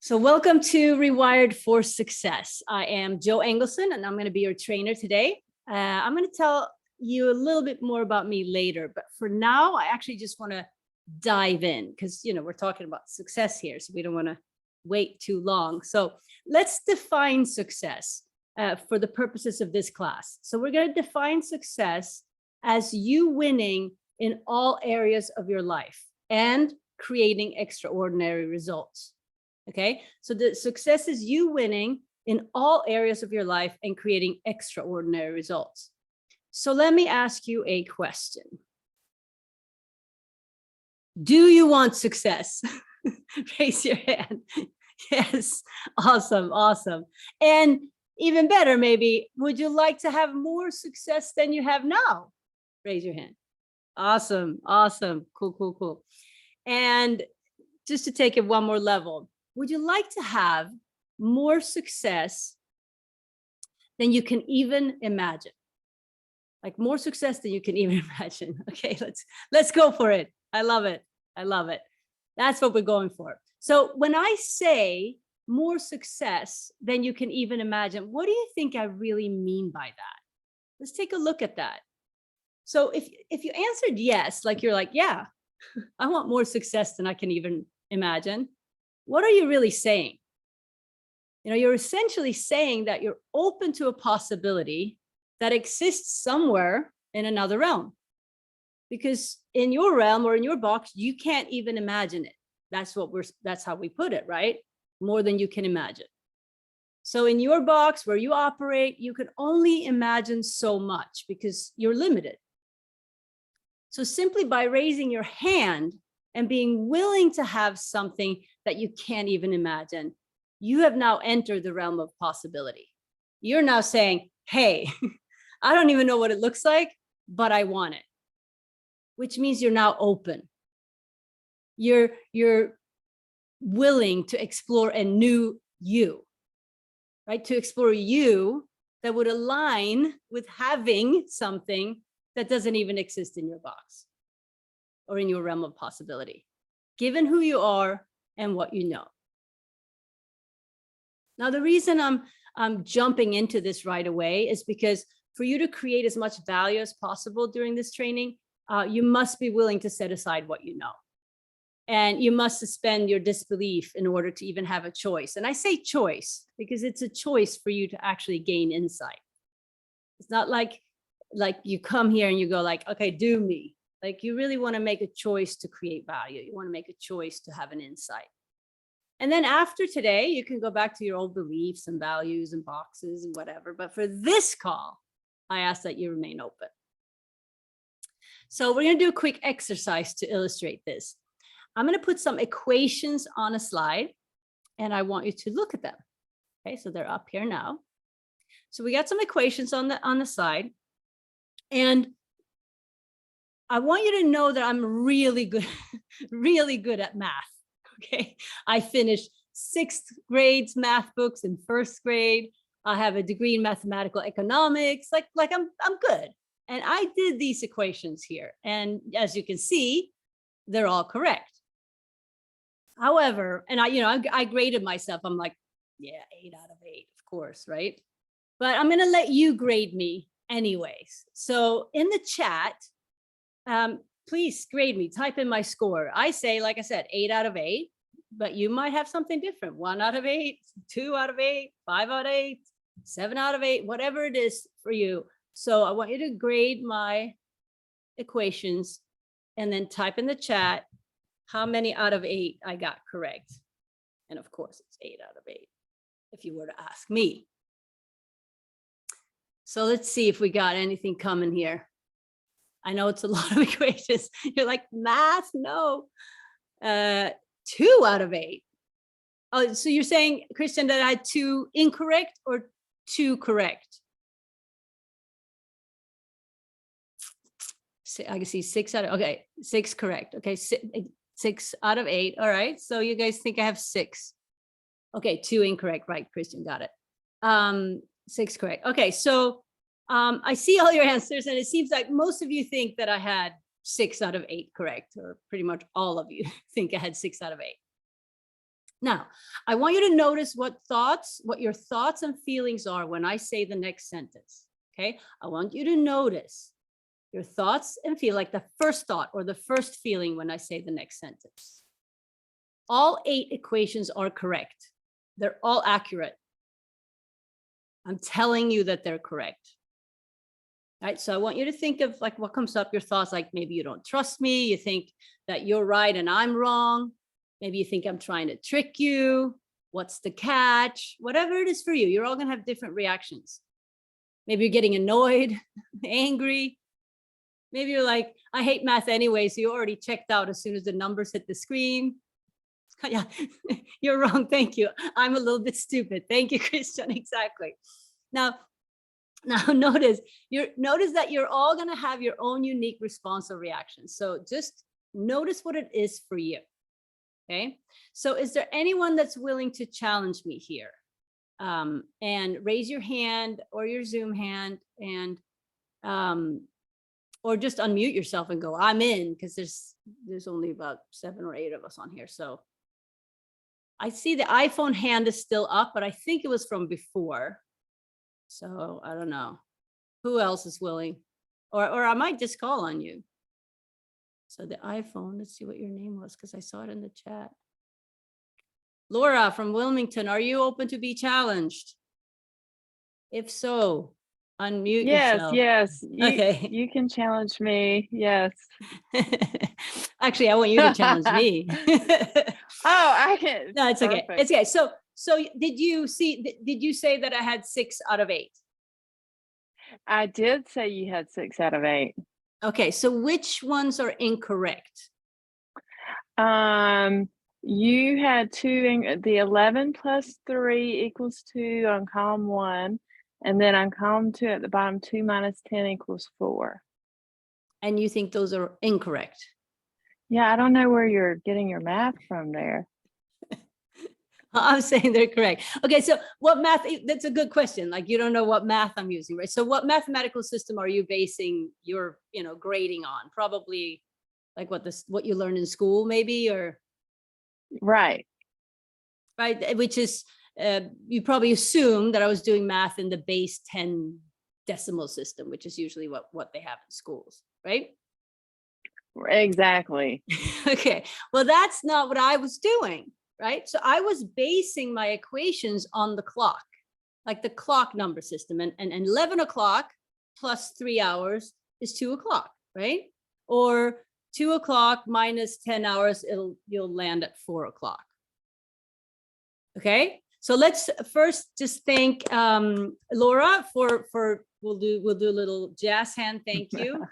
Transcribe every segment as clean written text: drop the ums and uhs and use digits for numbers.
So welcome to Rewired for Success. I am Jo Englesson, and I'm going to be your trainer today. I'm going to tell you a little bit more about me later, but for now, I actually just want to dive in because, we're talking about success here, so we don't want to wait too long. So let's define success for the purposes of this class. So we're going to define success as you winning in all areas of your life and creating extraordinary results. Okay, so the success is you winning in all areas of your life and creating extraordinary results. So let me ask you a question. Do you want success? Raise your hand. Yes, awesome, awesome. And even better, maybe, would you like to have more success than you have now? Raise your hand. Awesome, awesome, cool. And just to take it one more level, would you like to have more success than you can even imagine? Like more success than you can even imagine. Okay, let's go for it. I love it. I love it. That's what we're going for. So when I say more success than you can even imagine, what do you think I really mean by that? Let's take a look at that. So if you answered yes, like you're like, yeah, I want more success than I can even imagine. What are you really saying? You're essentially saying that you're open to a possibility that exists somewhere in another realm. Because in your realm or in your box, you can't even imagine it. That's how we put it, right? More than you can imagine. So in your box where you operate, you can only imagine so much because you're limited. So simply by raising your hand and being willing to have something that you can't even imagine, you have now entered the realm of possibility. You're now saying, hey, I don't even know what it looks like, but I want it, which means you're now open. You're willing to explore a new you, right? To explore you that would align with having something that doesn't even exist in your box or in your realm of possibility, given who you are and what you know. Now, the reason I'm jumping into this right away is because for you to create as much value as possible during this training, you must be willing to set aside what you know. And you must suspend your disbelief in order to even have a choice. And I say choice because it's a choice for you to actually gain insight. It's not like you come here and you go like, okay, do me. Like you really want to make a choice to create value. You want to make a choice to have an insight. And then after today, you can go back to your old beliefs and values and boxes and whatever. But for this call, I ask that you remain open. So we're going to do a quick exercise to illustrate this. I'm going to put some equations on a slide and I want you to look at them. Okay, so they're up here now. So we got some equations on the slide. And I want you to know that I'm really good, really good at math. Okay, I finished 6th grade math books in 1st grade. I have a degree in mathematical economics. Like I'm good. And I did these equations here. And as you can see, they're all correct. However, and I graded myself. I'm like, yeah, 8 out of 8, of course, right? But I'm going to let you grade me anyways. So in the chat, please grade me, type in my score. I say, like I said, 8 out of 8, but you might have something different. 1 out of 8, 2 out of 8, 5 out of 8, 7 out of 8, whatever it is for you. So I want you to grade my equations and then type in the chat how many out of 8 I got correct. And of course, it's 8 out of 8 if you were to ask me. So let's see if we got anything coming here. I know it's a lot of equations. You're like, math? No. 2 out of 8. Oh, so you're saying, Christian, that I had 2 incorrect or 2 correct? I can see 6 out of, okay, 6 correct. Okay, 6 out of 8. All right, so you guys think I have 6. Okay, 2 incorrect, right, Christian, got it. 6 correct. Okay, so I see all your answers and it seems like most of you think that I had 6 out of 8 correct, or pretty much all of you think I had 6 out of 8. Now, I want you to notice what your thoughts and feelings are when I say the next sentence. Okay. I want you to notice your thoughts and feel like the first thought or the first feeling when I say the next sentence. All 8 equations are correct. They're all accurate. I'm telling you that they're correct. All right. So I want you to think of like what comes up, your thoughts, like maybe you don't trust me. You think that you're right and I'm wrong. Maybe you think I'm trying to trick you. What's the catch? Whatever it is for you, you're all going to have different reactions. Maybe you're getting annoyed, angry. Maybe you're like, I hate math anyway. So you already checked out as soon as the numbers hit the screen. Yeah, you're wrong. Thank you. I'm a little bit stupid. Thank you, Christian. Exactly. Now notice that you're all going to have your own unique response or reaction. So just notice what it is for you. Okay. So is there anyone that's willing to challenge me here? And raise your hand or your Zoom hand and, or just unmute yourself and go, I'm in, because there's only about 7 or 8 of us on here. So I see the iPhone hand is still up, but I think it was from before. So I don't know who else is willing, or I might just call on you. So the iPhone, let's see what your name was, because I saw it in the chat. Laura from Wilmington, are you open to be challenged? If so, unmute yourself. Yes. Okay. You can challenge me. Yes. Actually, I want you to challenge me. Oh, I can. No, it's okay. Perfect. It's okay. So did you say that I had 6 out of 8? I did say you had 6 out of 8. Okay. So which ones are incorrect? You had 2, the 11 plus 3 equals 2 on column 1. And then on column 2 at the bottom, 2 minus 10 equals 4. And you think those are incorrect? Yeah, I don't know where you're getting your math from there. I'm saying they're correct. Okay, so what math, that's a good question. Like you don't know what math I'm using, right? So what mathematical system are you basing your, grading on? Probably like what you learned in school maybe, or? Right. Right, which is, you probably assume that I was doing math in the base 10 decimal system, which is usually what they have in schools, right? Exactly. Okay, well, that's not what I was doing, right? So I was basing my equations on the clock, like the clock number system, and 11 o'clock plus 3 hours is 2 o'clock, right? Or 2 o'clock minus 10 hours, you'll land at 4 o'clock. Okay, so let's first just thank Laura for we'll do a little jazz hand. Thank you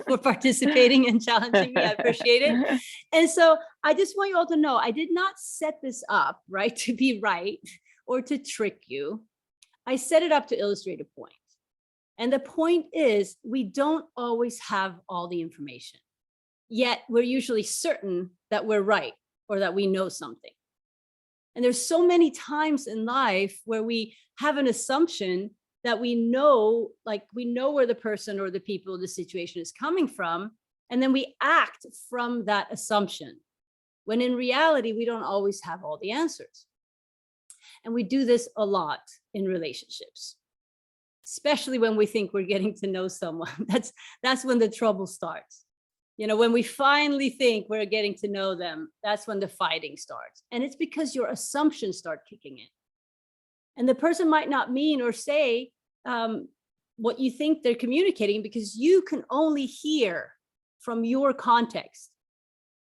for participating and challenging me. I appreciate it. And so I just want you all to know, I did not set this up, right, to be right or to trick you. I set it up to illustrate a point. And the point is, we don't always have all the information, yet we're usually certain that we're right or that we know something. And there's so many times in life where we have an assumption that we know where the person or the people, the situation is coming from, and then we act from that assumption, when in reality, we don't always have all the answers. And we do this a lot in relationships, especially when we think we're getting to know someone. That's when the trouble starts. When we finally think we're getting to know them, that's when the fighting starts. And it's because your assumptions start kicking in. And the person might not mean or say what you think they're communicating, because you can only hear from your context,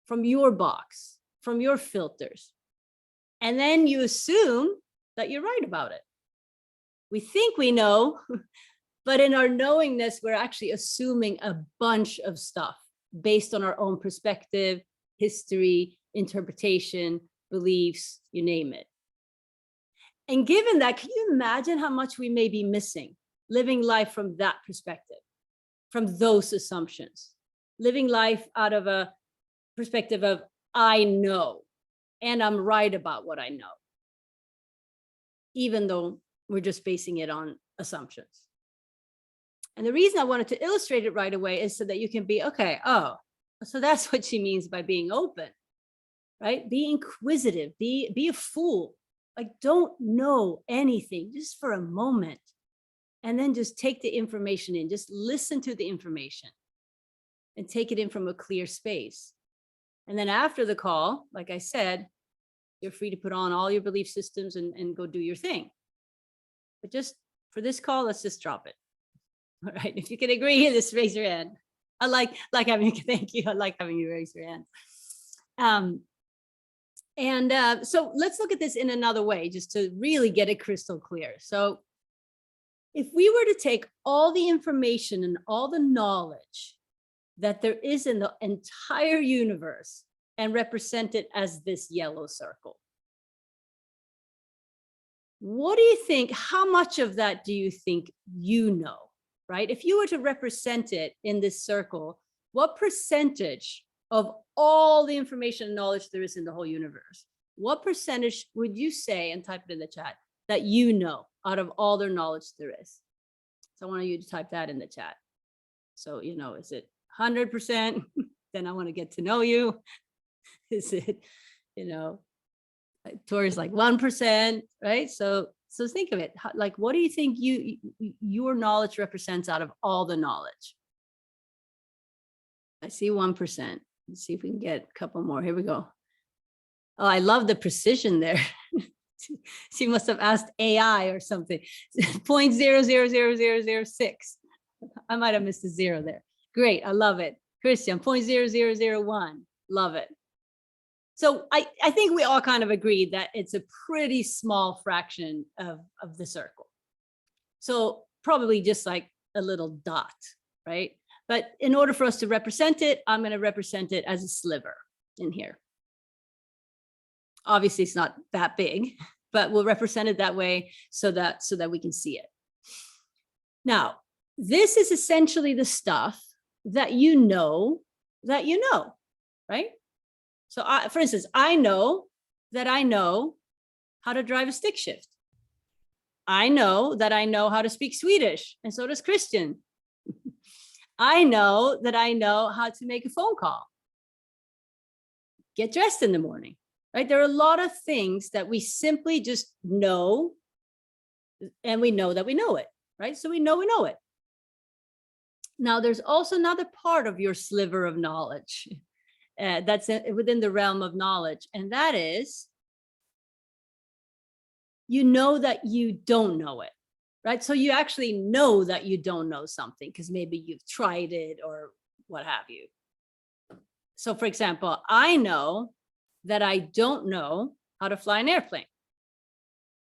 from your box, from your filters. And then you assume that you're right about it. We think we know, but in our knowingness, we're actually assuming a bunch of stuff based on our own perspective, history, interpretation, beliefs, you name it. And given that, can you imagine how much we may be missing living life from that perspective, from those assumptions, living life out of a perspective of, I know, and I'm right about what I know, even though we're just basing it on assumptions. And the reason I wanted to illustrate it right away is so that you can be, okay, oh, so that's what she means by being open. right? Be inquisitive, be a fool. Like, don't know anything just for a moment. And then just take the information in, just listen to the information and take it in from a clear space. And then after the call, like I said, you're free to put on all your belief systems and go do your thing. But just for this call, let's just drop it. All right. If you can agree, just raise your hand. I like having you. Thank you. I like having you raise your hand. So let's look at this in another way, just to really get it crystal clear. So if we were to take all the information and all the knowledge that there is in the entire universe and represent it as this yellow circle, what do you think? How much of that do you think you know, right? If you were to represent it in this circle, what percentage of all the information and knowledge there is in the whole universe, what percentage would you say, and type it in the chat, that you know out of all their knowledge there is? So I want you to type that in the chat. So, is it 100%? Then I want to get to know you. Is it, Tori's like 1%, right? So think of it. Like, what do you think your knowledge represents out of all the knowledge? I see 1%. Let's see if we can get a couple more. Here we go. Oh, I love the precision there. She must have asked AI or something. 0.000006. I might have missed a zero there. Great. I love it. Christian, 0.0001. Love it. So I think we all kind of agreed that it's a pretty small fraction of the circle. So probably just like a little dot, right? But in order for us to represent it, I'm going to represent it as a sliver in here. Obviously, it's not that big, but we'll represent it that way so that we can see it. Now, this is essentially the stuff that you know, right? So for instance, I know that I know how to drive a stick shift. I know that I know how to speak Swedish, and so does Christian. I know that I know how to make a phone call, get dressed in the morning, right? There are a lot of things that we simply just know, and we know that we know it, right? So we know it. Now, there's also another part of your sliver of knowledge that's within the realm of knowledge, and that is, you know that you don't know it, right? So you actually know that you don't know something because maybe you've tried it or what have you. So for example, I know that I don't know how to fly an airplane.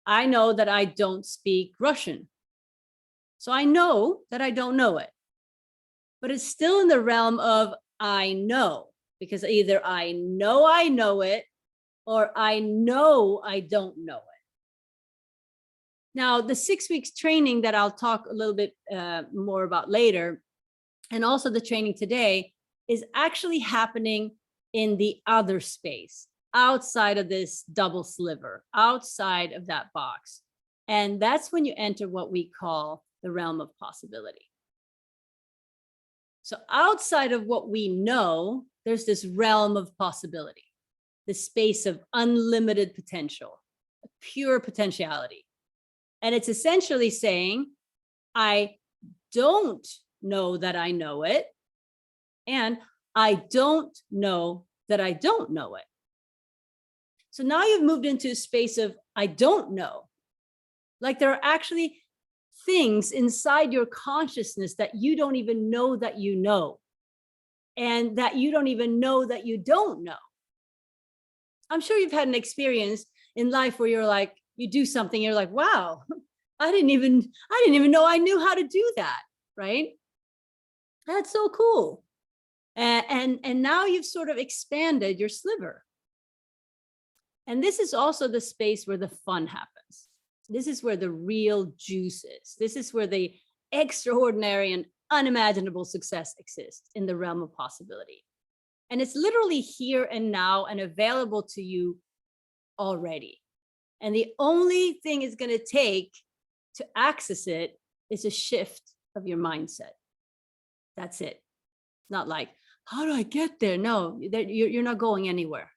I know that I don't speak Russian. So I know that I don't know it, but it's still in the realm of I know, because either I know it, or I know I don't know it. Now, the 6 weeks training that I'll talk a little bit more about later, and also the training today, is actually happening in the other space, outside of this double sliver, outside of that box. And that's when you enter what we call the realm of possibility. So outside of what we know, there's this realm of possibility, the space of unlimited potential, pure potentiality. And it's essentially saying, I don't know that I know it, and I don't know that I don't know it. So now you've moved into a space of I don't know. Like there are actually things inside your consciousness that you don't even know that you know, and that you don't even know that you don't know. I'm sure you've had an experience in life where you're like, you do something, you're like, wow, I didn't even know I knew how to do that, right? That's so cool. And now you've sort of expanded your sliver. And this is also the space where the fun happens. This is where the real juice is. This is where the extraordinary and unimaginable success exists, in the realm of possibility. And it's literally here and now and available to you already. And the only thing it's going to take to access it is a shift of your mindset. That's it. Not like, how do I get there? No, you're not going anywhere.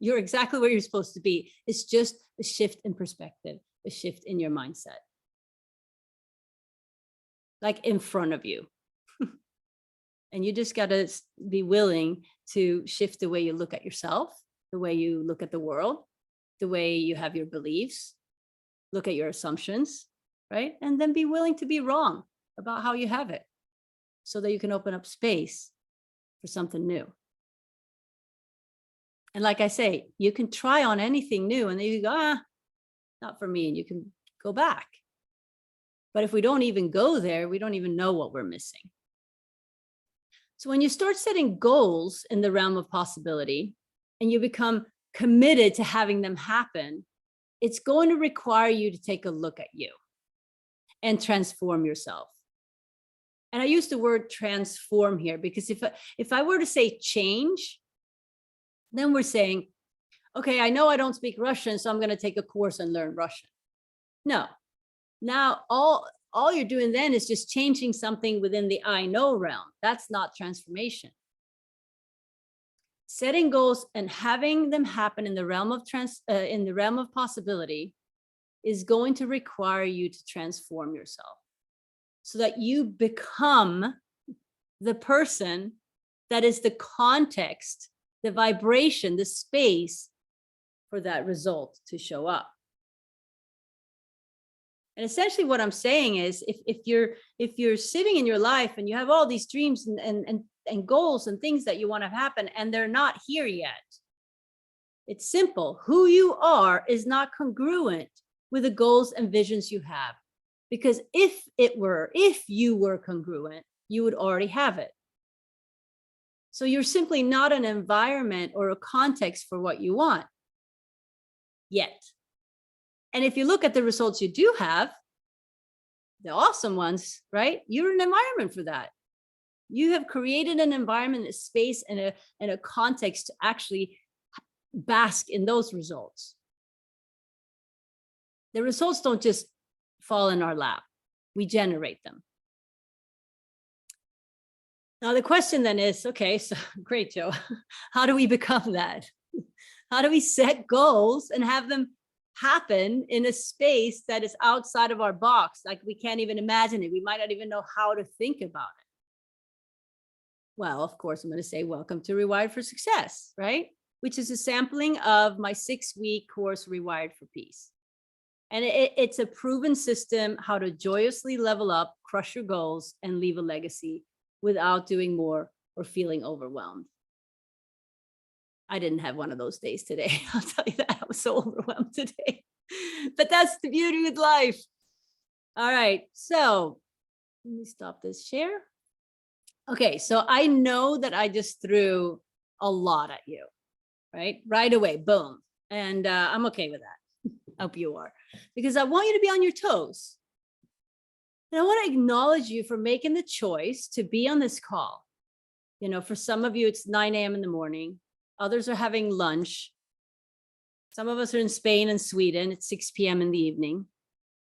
You're exactly where you're supposed to be. It's just a shift in perspective, a shift in your mindset. Like in front of you. And you just got to be willing to shift the way you look at yourself, the way you look at the world, the way you have your beliefs, look at your assumptions, right? And then be willing to be wrong about how you have it so that you can open up space for something new. And like I say, you can try on anything new and then you go, not for me, and you can go back. But if we don't even go there, we don't even know what we're missing. So when you start setting goals in the realm of possibility and you become committed to having them happen, it's going to require you to take a look at you and transform yourself. And I use the word transform here because if I were to say change, then we're saying, okay, I know I don't speak Russian, so I'm going to take a course and learn Russian. No. Now, all you're doing then is just changing something within the I know realm. That's not transformation. Setting goals and having them happen in the realm of possibility is going to require you to transform yourself so that you become the person that is the context, the vibration, the space for that result to show up. And essentially what I'm saying is if you're sitting in your life and you have all these dreams and goals and things that you want to happen and they're not here yet, it's simple. Who you are is not congruent with the goals and visions you have. Because if you were congruent, you would already have it. So you're simply not an environment or a context for what you want yet. And if you look at the results you do have, the awesome ones, right? You're an environment for that. You have created an environment, a space, and a context to actually bask in those results. The results don't just fall in our lap. We generate them. Now, the question then is, okay, so great, Jo. How do we become that? How do we set goals and have them happen in a space that is outside of our box? Like we can't even imagine it. We might not even know how to think about it. Well, of course, I'm going to say, welcome to Rewired for Success, right? Which is a sampling of my 6-week course, Rewired for Peace. And it's a proven system how to joyously level up, crush your goals, and leave a legacy without doing more or feeling overwhelmed. I didn't have one of those days today. I'll tell you that. I was so overwhelmed today. But that's the beauty with life. All right. So let me stop this share. Okay. So I know that I just threw a lot at you, right? Right away. Boom. And I'm okay with that. Hope you are. Because I want you to be on your toes. And I want to acknowledge you for making the choice to be on this call. You know, for some of you, it's 9 a.m. in the morning. Others are having lunch. Some of us are in Spain and Sweden. It's 6 p.m. in the evening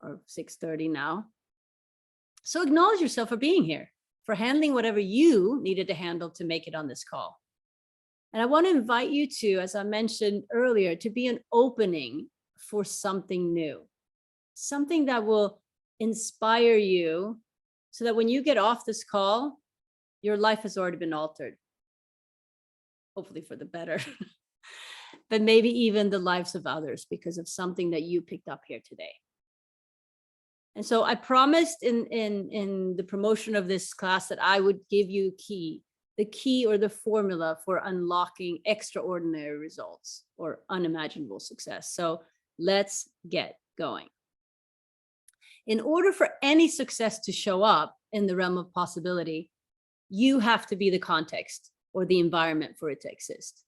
or 6:30 now. So acknowledge yourself for being here, for handling whatever you needed to handle to make it on this call. And I want to invite you to, as I mentioned earlier, to be an opening for something new, something that will inspire you so that when you get off this call, your life has already been altered. Hopefully for the better, but maybe even the lives of others because of something that you picked up here today. And so I promised in the promotion of this class that I would give you the key or the formula for unlocking extraordinary results or unimaginable success. So let's get going. In order for any success to show up in the realm of possibility, you have to be the context or the environment for it to exist.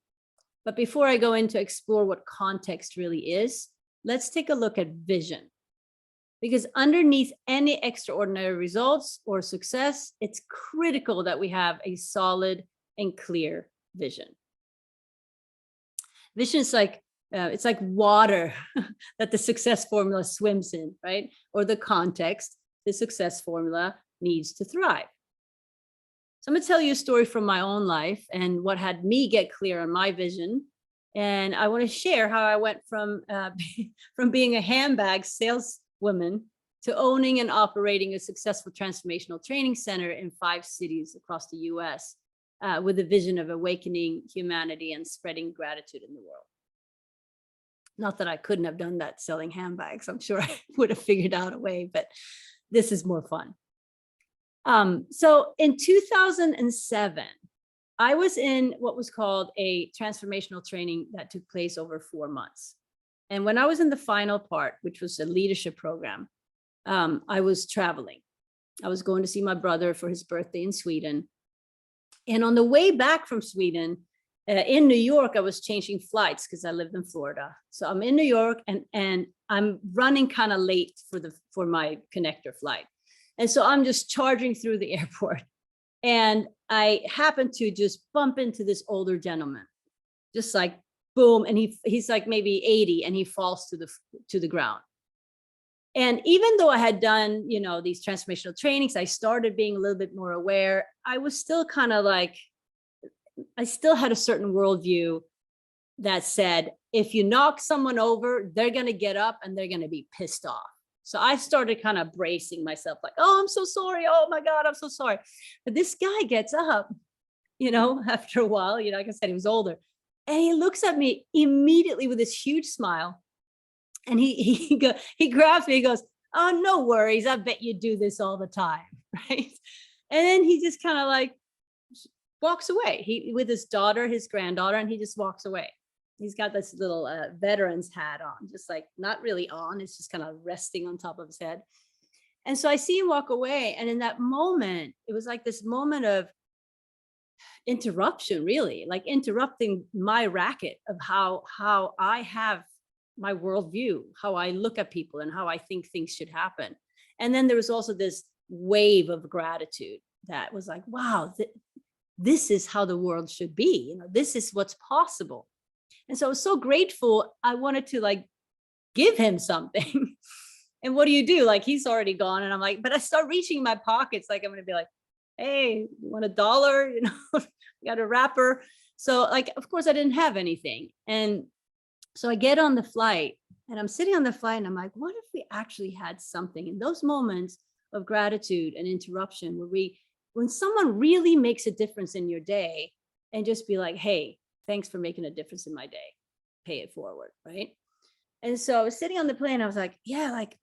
But before I go in to explore what context really is, let's take a look at vision. Because underneath any extraordinary results or success, it's critical that we have a solid and clear vision. Vision is like, it's like water that the success formula swims in, right? Or the context the success formula needs to thrive. So I'm going to tell you a story from my own life and what had me get clear on my vision And I want to share how I went from from being a handbag saleswoman to owning and operating a successful transformational training center in 5 cities across the US, with a vision of awakening humanity and spreading gratitude in the world. Not that I couldn't have done that selling handbags. I'm sure I would have figured out a way, but this is more fun. So in 2007, I was in what was called a transformational training that took place over 4 months. And when I was in the final part, which was a leadership program, I was traveling. I was going to see my brother for his birthday in Sweden. And on the way back from Sweden, in New York, I was changing flights because I lived in Florida. So I'm in New York and I'm running kind of late for my connector flight. And so I'm just charging through the airport. And I happened to just bump into this older gentleman, just like boom. And he's like maybe 80 and he falls to the ground. And even though I had done, you know, these transformational trainings, I started being a little bit more aware. I was still kind of like, I still had a certain worldview that said, if you knock someone over, they're going to get up and they're going to be pissed off. So I started kind of bracing myself like, oh, I'm so sorry. Oh my God, I'm so sorry. But this guy gets up, you know, after a while, you know, like I said, he was older. And he looks at me immediately with this huge smile. And he grabs me, he goes, oh, no worries. I bet you do this all the time, right? And then he just kind of like walks away. With his daughter, his granddaughter, and he just walks away. He's got this little veteran's hat on, just like not really on, it's just kind of resting on top of his head. And so I see him walk away. And in that moment, it was like this moment of interruption, really, like interrupting my racket of how I have my worldview, how I look at people and how I think things should happen. And then there was also this wave of gratitude that was like, wow, this is how the world should be. You know, this is what's possible. And so I was so grateful. I wanted to like give him something. And what do? Like, he's already gone. And I'm like, but I start reaching in my pockets. Like, I'm going to be like, hey, you want $1? You know, got a wrapper. So like, of course I didn't have anything. And so I get on the flight and I'm sitting on the flight and I'm like, what if we actually had something in those moments of gratitude and interruption where when someone really makes a difference in your day and just be like, hey, thanks for making a difference in my day, pay it forward, right? And so I was sitting on the plane, I was like, yeah, like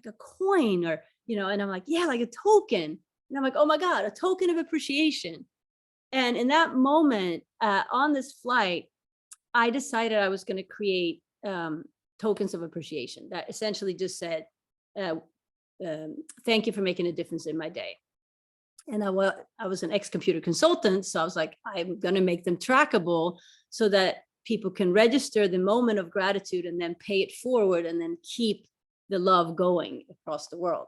a coin or, you know, and I'm like, yeah, like a token. And I'm like, oh my God, a token of appreciation. And in that moment on this flight, I decided I was going to create tokens of appreciation that essentially just said, thank you for making a difference in my day. And I was an ex-computer consultant. So I was like, I'm going to make them trackable so that people can register the moment of gratitude and then pay it forward and then keep the love going across the world.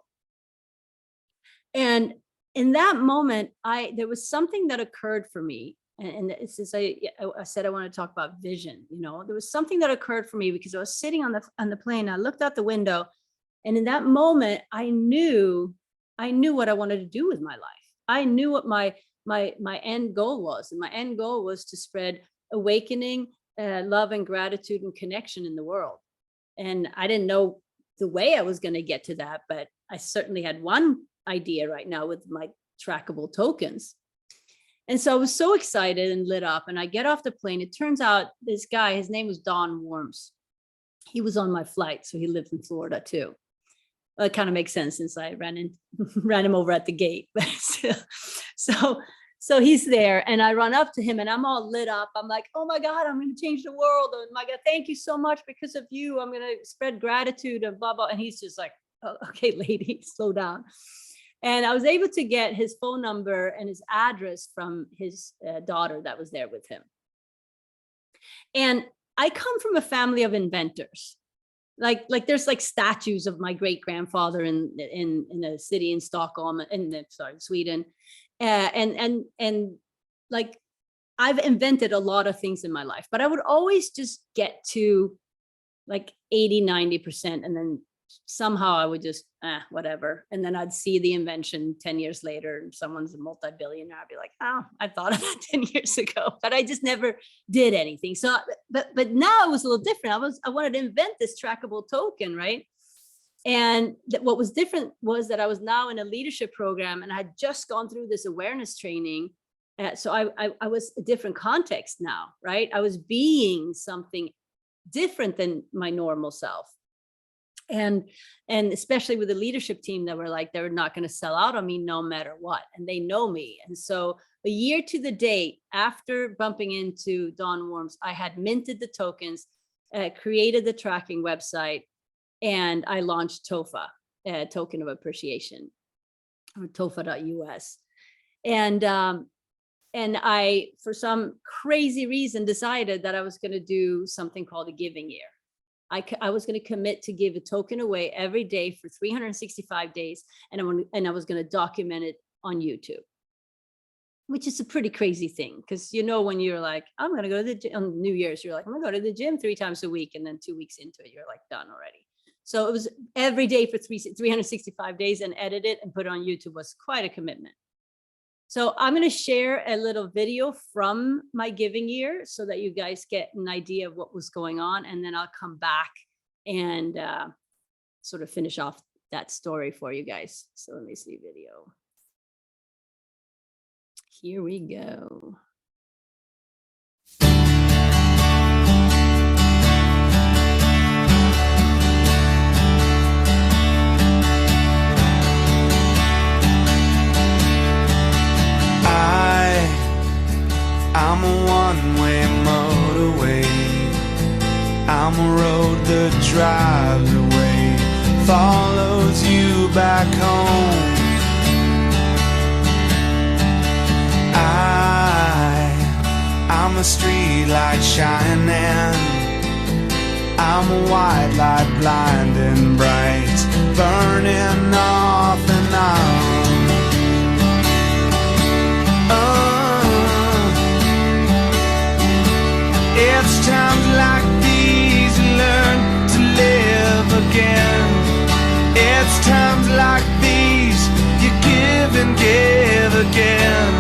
And in that moment, there was something that occurred for me. And since I said I want to talk about vision, you know, there was something that occurred for me because I was sitting on the plane. I looked out the window, and in that moment, I knew what I wanted to do with my life. I knew what my end goal was, and my end goal was to spread awakening, love, and gratitude and connection in the world. And I didn't know the way I was going to get to that, but I certainly had one idea right now with my trackable tokens. And so I was so excited and lit up, and I get off the plane. It turns out this guy, his name was Don Worms. He was on my flight, so he lived in Florida too. Well, it kind of makes sense since I ran him over at the gate. But so he's there, and I run up to him, and I'm all lit up. I'm like, oh my God, I'm going to change the world. Oh my God, thank you so much. Because of you, I'm going to spread gratitude and blah, blah. And he's just like, oh, okay, lady, slow down. And I was able to get his phone number and his address from his daughter that was there with him. And I come from a family of inventors. Like there's like statues of my great grandfather in a city in Stockholm, Sweden. And like I've invented a lot of things in my life, but I would always just get to like 80, 90%. And then somehow I would just, whatever. And then I'd see the invention 10 years later and someone's a multi-billionaire. I'd be like, oh, I thought of that 10 years ago, but I just never did anything. So, but now it was a little different. I wanted to invent this trackable token, right? And what was different was that I was now in a leadership program and I had just gone through this awareness training. So I was a different context now, right? I was being something different than my normal self. And especially with the leadership team that were like, they're not going to sell out on me no matter what. And they know me. And so a year to the date after bumping into Dawn Worms, I had minted the tokens, created the tracking website, and I launched TOFA, Token of Appreciation, or tofa.us. And I, for some crazy reason, decided that I was going to do something called a giving year. I was going to commit to give a token away every day for 365 days. And I was going to document it on YouTube, which is a pretty crazy thing. Because, you know, when you're like, I'm going to go to the gym on New Year's, you're like, I'm going to go to the gym 3 times a week. And then 2 weeks into it, you're like done already. So it was every day for 365 days, and edit it and put it on YouTube was quite a commitment. So I'm going to share a little video from my giving year so that you guys get an idea of what was going on. And then I'll come back and sort of finish off that story for you guys. So let me see video. Here we go. I'm a one-way motorway. I'm a road that drives away, follows you back home. I'm a street light shining. I'm a white light blinding bright, burning off and on. It's times like these you learn to live again. It's times like these you give and give again.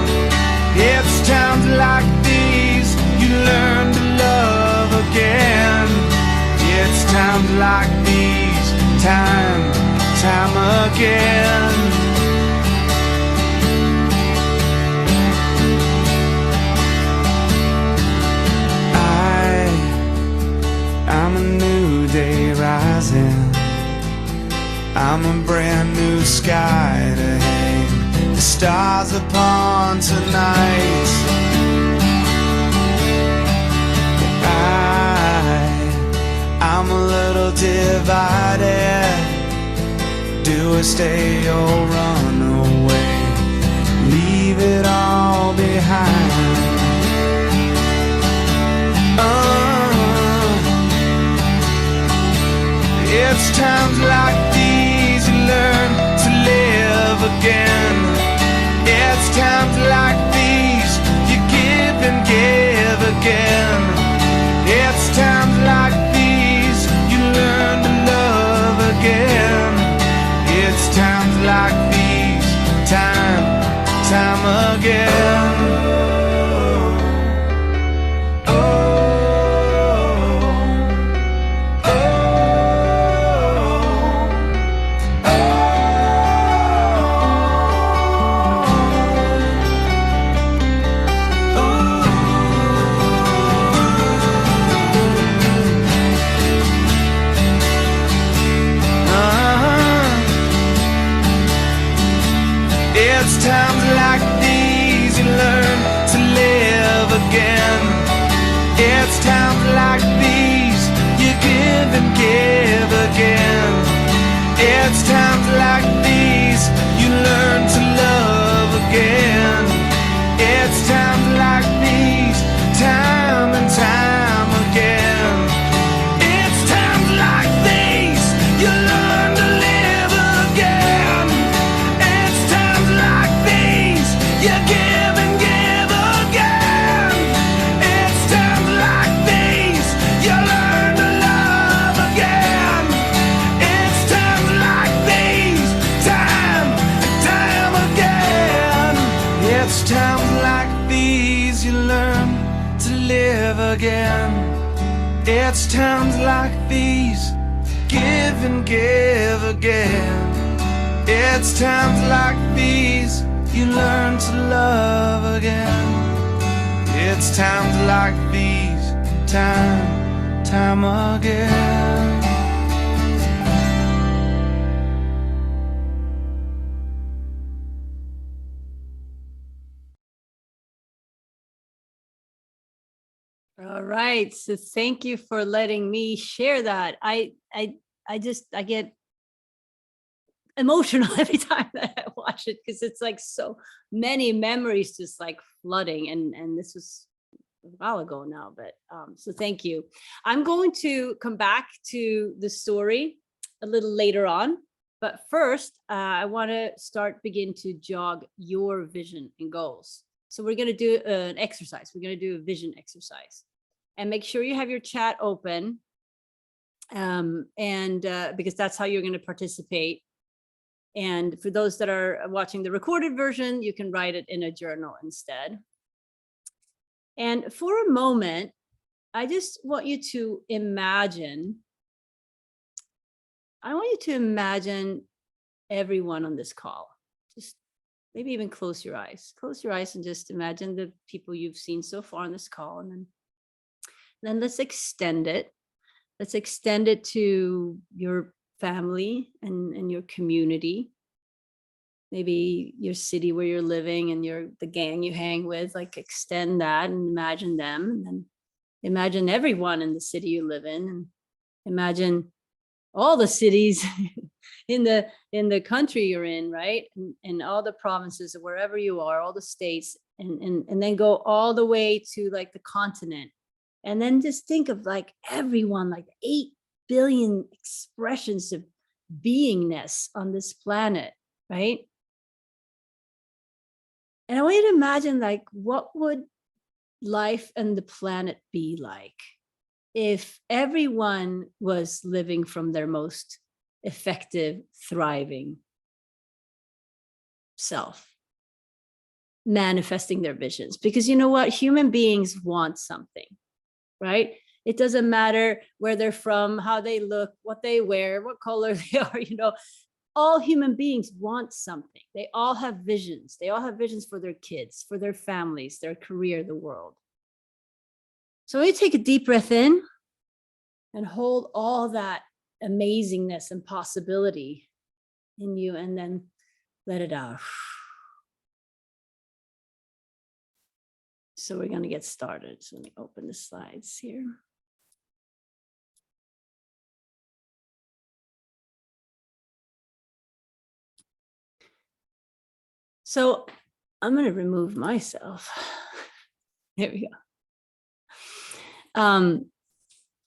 It's times like these you learn to love again. It's times like these, time again. I'm a new day rising. I'm a brand new sky to hang the stars upon tonight. I'm a little divided. Do I stay or run away? Leave it all behind. It's times like these you learn to live again. It's times like these you give and give again. It's times like these you learn to love again. It's times like these, time again. It's times like these you learn to live again. It's times like these you give and give again. It's times like these you learn to love again. It's times like these, time and time again. It's times like these you learn to live again. It's times like these you give and give again. It's times like these you learn to love again. It's times live again. It's times like these, give and give again. It's times like these, you learn to love again. It's times like these, time again. All right. So thank you for letting me share that. I get emotional every time that I watch it because it's like so many memories just like flooding. And this was a while ago now, but so thank you. I'm going to come back to the story a little later on. But first, I want to begin to jog your vision and goals. So we're going to do an exercise. We're going to do a vision exercise. And make sure you have your chat open, because that's how you're going to participate. And for those that are watching the recorded version, you can write it in a journal instead. And for a moment, I just want you to imagine, everyone on this call. Just maybe even close your eyes. Close your eyes and just imagine the people you've seen so far on this call. And then let's extend it. Let's extend it to your family and your community. Maybe your city where you're living and the gang you hang with, like extend that and imagine them. And then imagine everyone in the city you live in, and imagine all the cities in the country you're in, right? And all the provinces or wherever you are, all the states, and then go all the way to like the continent. And then just think of like everyone, like 8 billion expressions of beingness on this planet, right? And I want you to imagine, like, what would life and the planet be like if everyone was living from their most effective, thriving self, manifesting their visions? Because you know what? Human beings want something, right? It doesn't matter where they're from, how they look, what they wear, what color they are, all human beings want something. They all have visions. They all have visions for their kids, for their families, their career, the world. So you take a deep breath in and hold all that amazingness and possibility in you, and then let it out. So we're going to get started. So let me open the slides here. So I'm going to remove myself. There we go.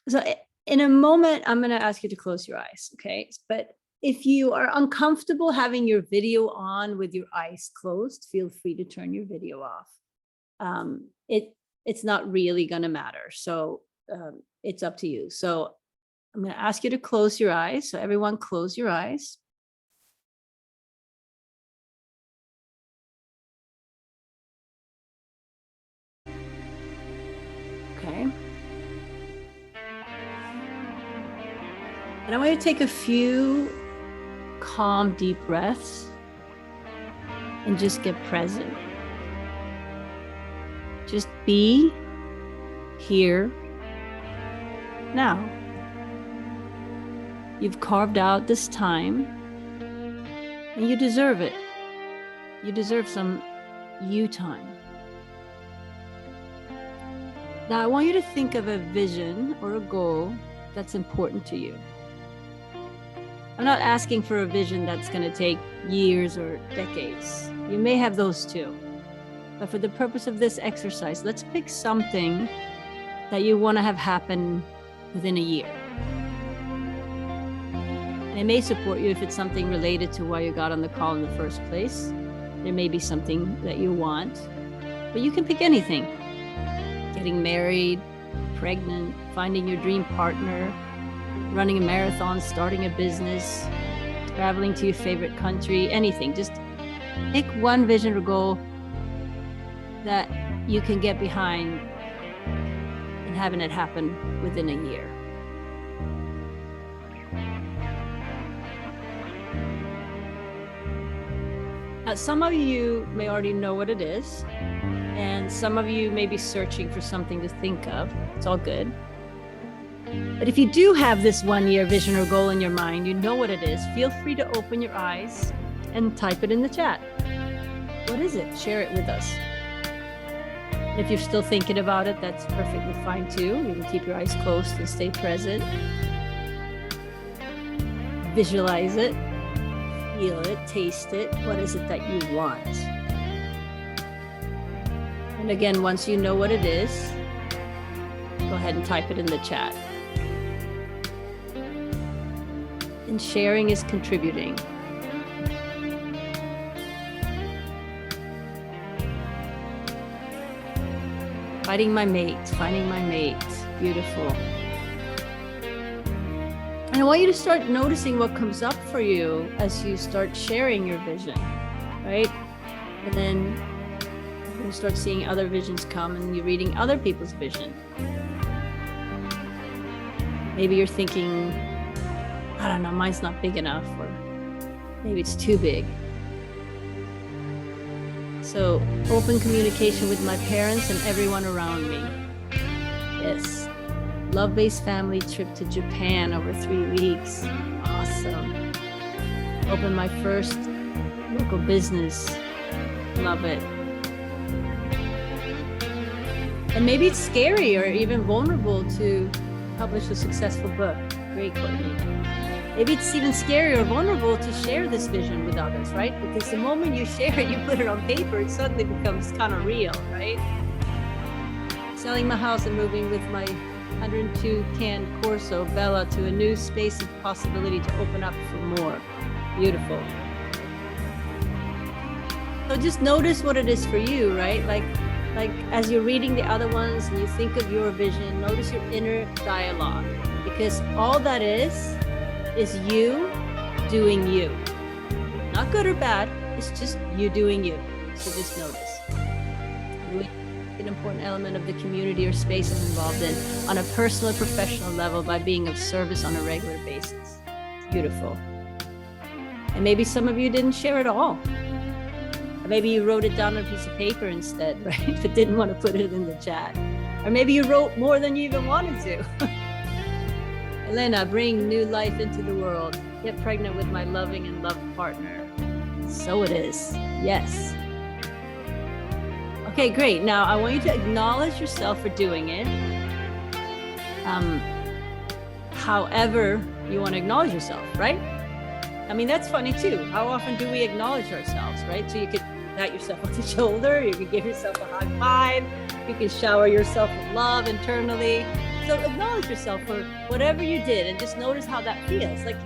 So in a moment, I'm going to ask you to close your eyes, okay? But if you are uncomfortable having your video on with your eyes closed, feel free to turn your video off. It's not really going to matter. So it's up to you. So I'm going to ask you to close your eyes. So everyone close your eyes. Okay. And I want you to take a few calm, deep breaths and just get present. Just be here now. You've carved out this time and you deserve it. You deserve some you time. Now, I want you to think of a vision or a goal that's important to you. I'm not asking for a vision that's going to take years or decades. You may have those too. But for the purpose of this exercise, let's pick something that you want to have happen within a year. And it may support you if it's something related to why you got on the call in the first place. There may be something that you want, but you can pick anything. Getting married, pregnant, finding your dream partner, running a marathon, starting a business, traveling to your favorite country, anything. Just pick one vision or goal that you can get behind and having it happen within a year. Now, some of you may already know what it is, and some of you may be searching for something to think of. It's all good. But if you do have this 1-year vision or goal in your mind, you know what it is, feel free to open your eyes and type it in the chat. What is it? Share it with us. If you're still thinking about it, that's perfectly fine too. You can keep your eyes closed and stay present. Visualize it, feel it, taste it. What is it that you want? And again, once you know what it is, go ahead and type it in the chat. And sharing is contributing. Finding my mate, beautiful. And I want you to start noticing what comes up for you as you start sharing your vision, right? And then you're going to start seeing other visions come and you're reading other people's vision. Maybe you're thinking, I don't know, mine's not big enough, or maybe it's too big. So open communication with my parents and everyone around me. Yes. Love-based family trip to Japan over 3 weeks. Awesome. Open my first local business. Love it. And maybe it's scary or even vulnerable to publish a successful book. Great, Courtney. Maybe it's even scary or vulnerable to share this vision with others, right? Because the moment you share it, you put it on paper, it suddenly becomes kind of real, right? Selling my house and moving with my 102 can Corso Bella to a new space of possibility to open up for more. Beautiful. So just notice what it is for you, right? Like as you're reading the other ones and you think of your vision, notice your inner dialogue, because all that is you doing you. Not good or bad, it's just you doing you. So just notice. An important element of the community or space I'm involved in on a personal or professional level by being of service on a regular basis. Beautiful. And maybe some of you didn't share at all. Or maybe you wrote it down on a piece of paper instead, right? But didn't want to put it in the chat. Or maybe you wrote more than you even wanted to. Elena, bring new life into the world. Get pregnant with my loving and loved partner. So it is. Yes. Okay, great. Now I want you to acknowledge yourself for doing it. However you want to acknowledge yourself, right? I mean, that's funny too. How often do we acknowledge ourselves, right? So you could pat yourself on the shoulder, you could give yourself a high five, you can shower yourself with love internally. So acknowledge yourself for whatever you did and just notice how that feels. Like,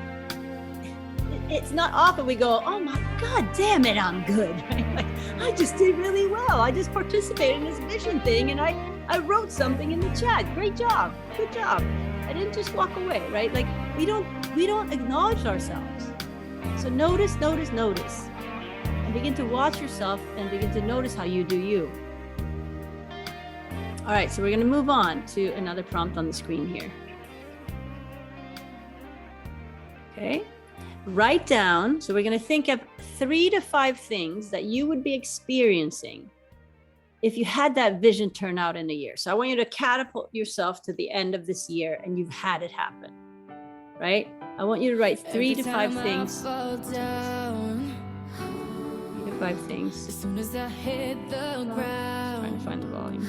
it's not often we go, oh my God, damn it, I'm good, right? Like, I just did really well. I just participated in this vision thing and I wrote something in the chat. Great job, good job. I didn't just walk away, right? Like, we don't acknowledge ourselves. So notice, and begin to watch yourself and begin to notice how you do you. All right, so we're going to move on to another prompt on the screen here. Okay, write down, so we're going to think of 3 to 5 things that you would be experiencing if you had that vision turn out in a year. So I want you to catapult yourself to the end of this year and you've had it happen, right? I want you to write 3 to 5 things. 3 to 5 things. As soon as I hit the ground. Trying to find the volume.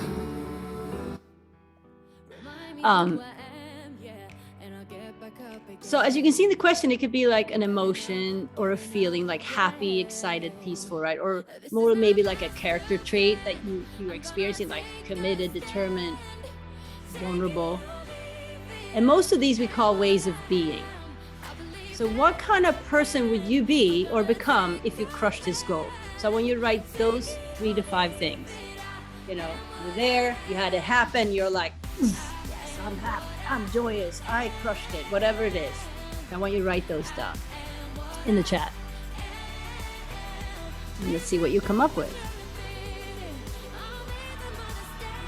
So as you can see in the question, it could be like an emotion or a feeling, like happy, excited, peaceful, right? Or more maybe like a character trait that you're experiencing, like committed, determined, vulnerable. And most of these we call ways of being. So what kind of person would you be or become if you crushed this goal? So I want you to write those 3 to 5 things. You know, you're there, you had it happen, you're like, yes, I'm happy, I'm joyous, I crushed it, whatever it is. I want you to write those down in the chat. And let's see what you come up with.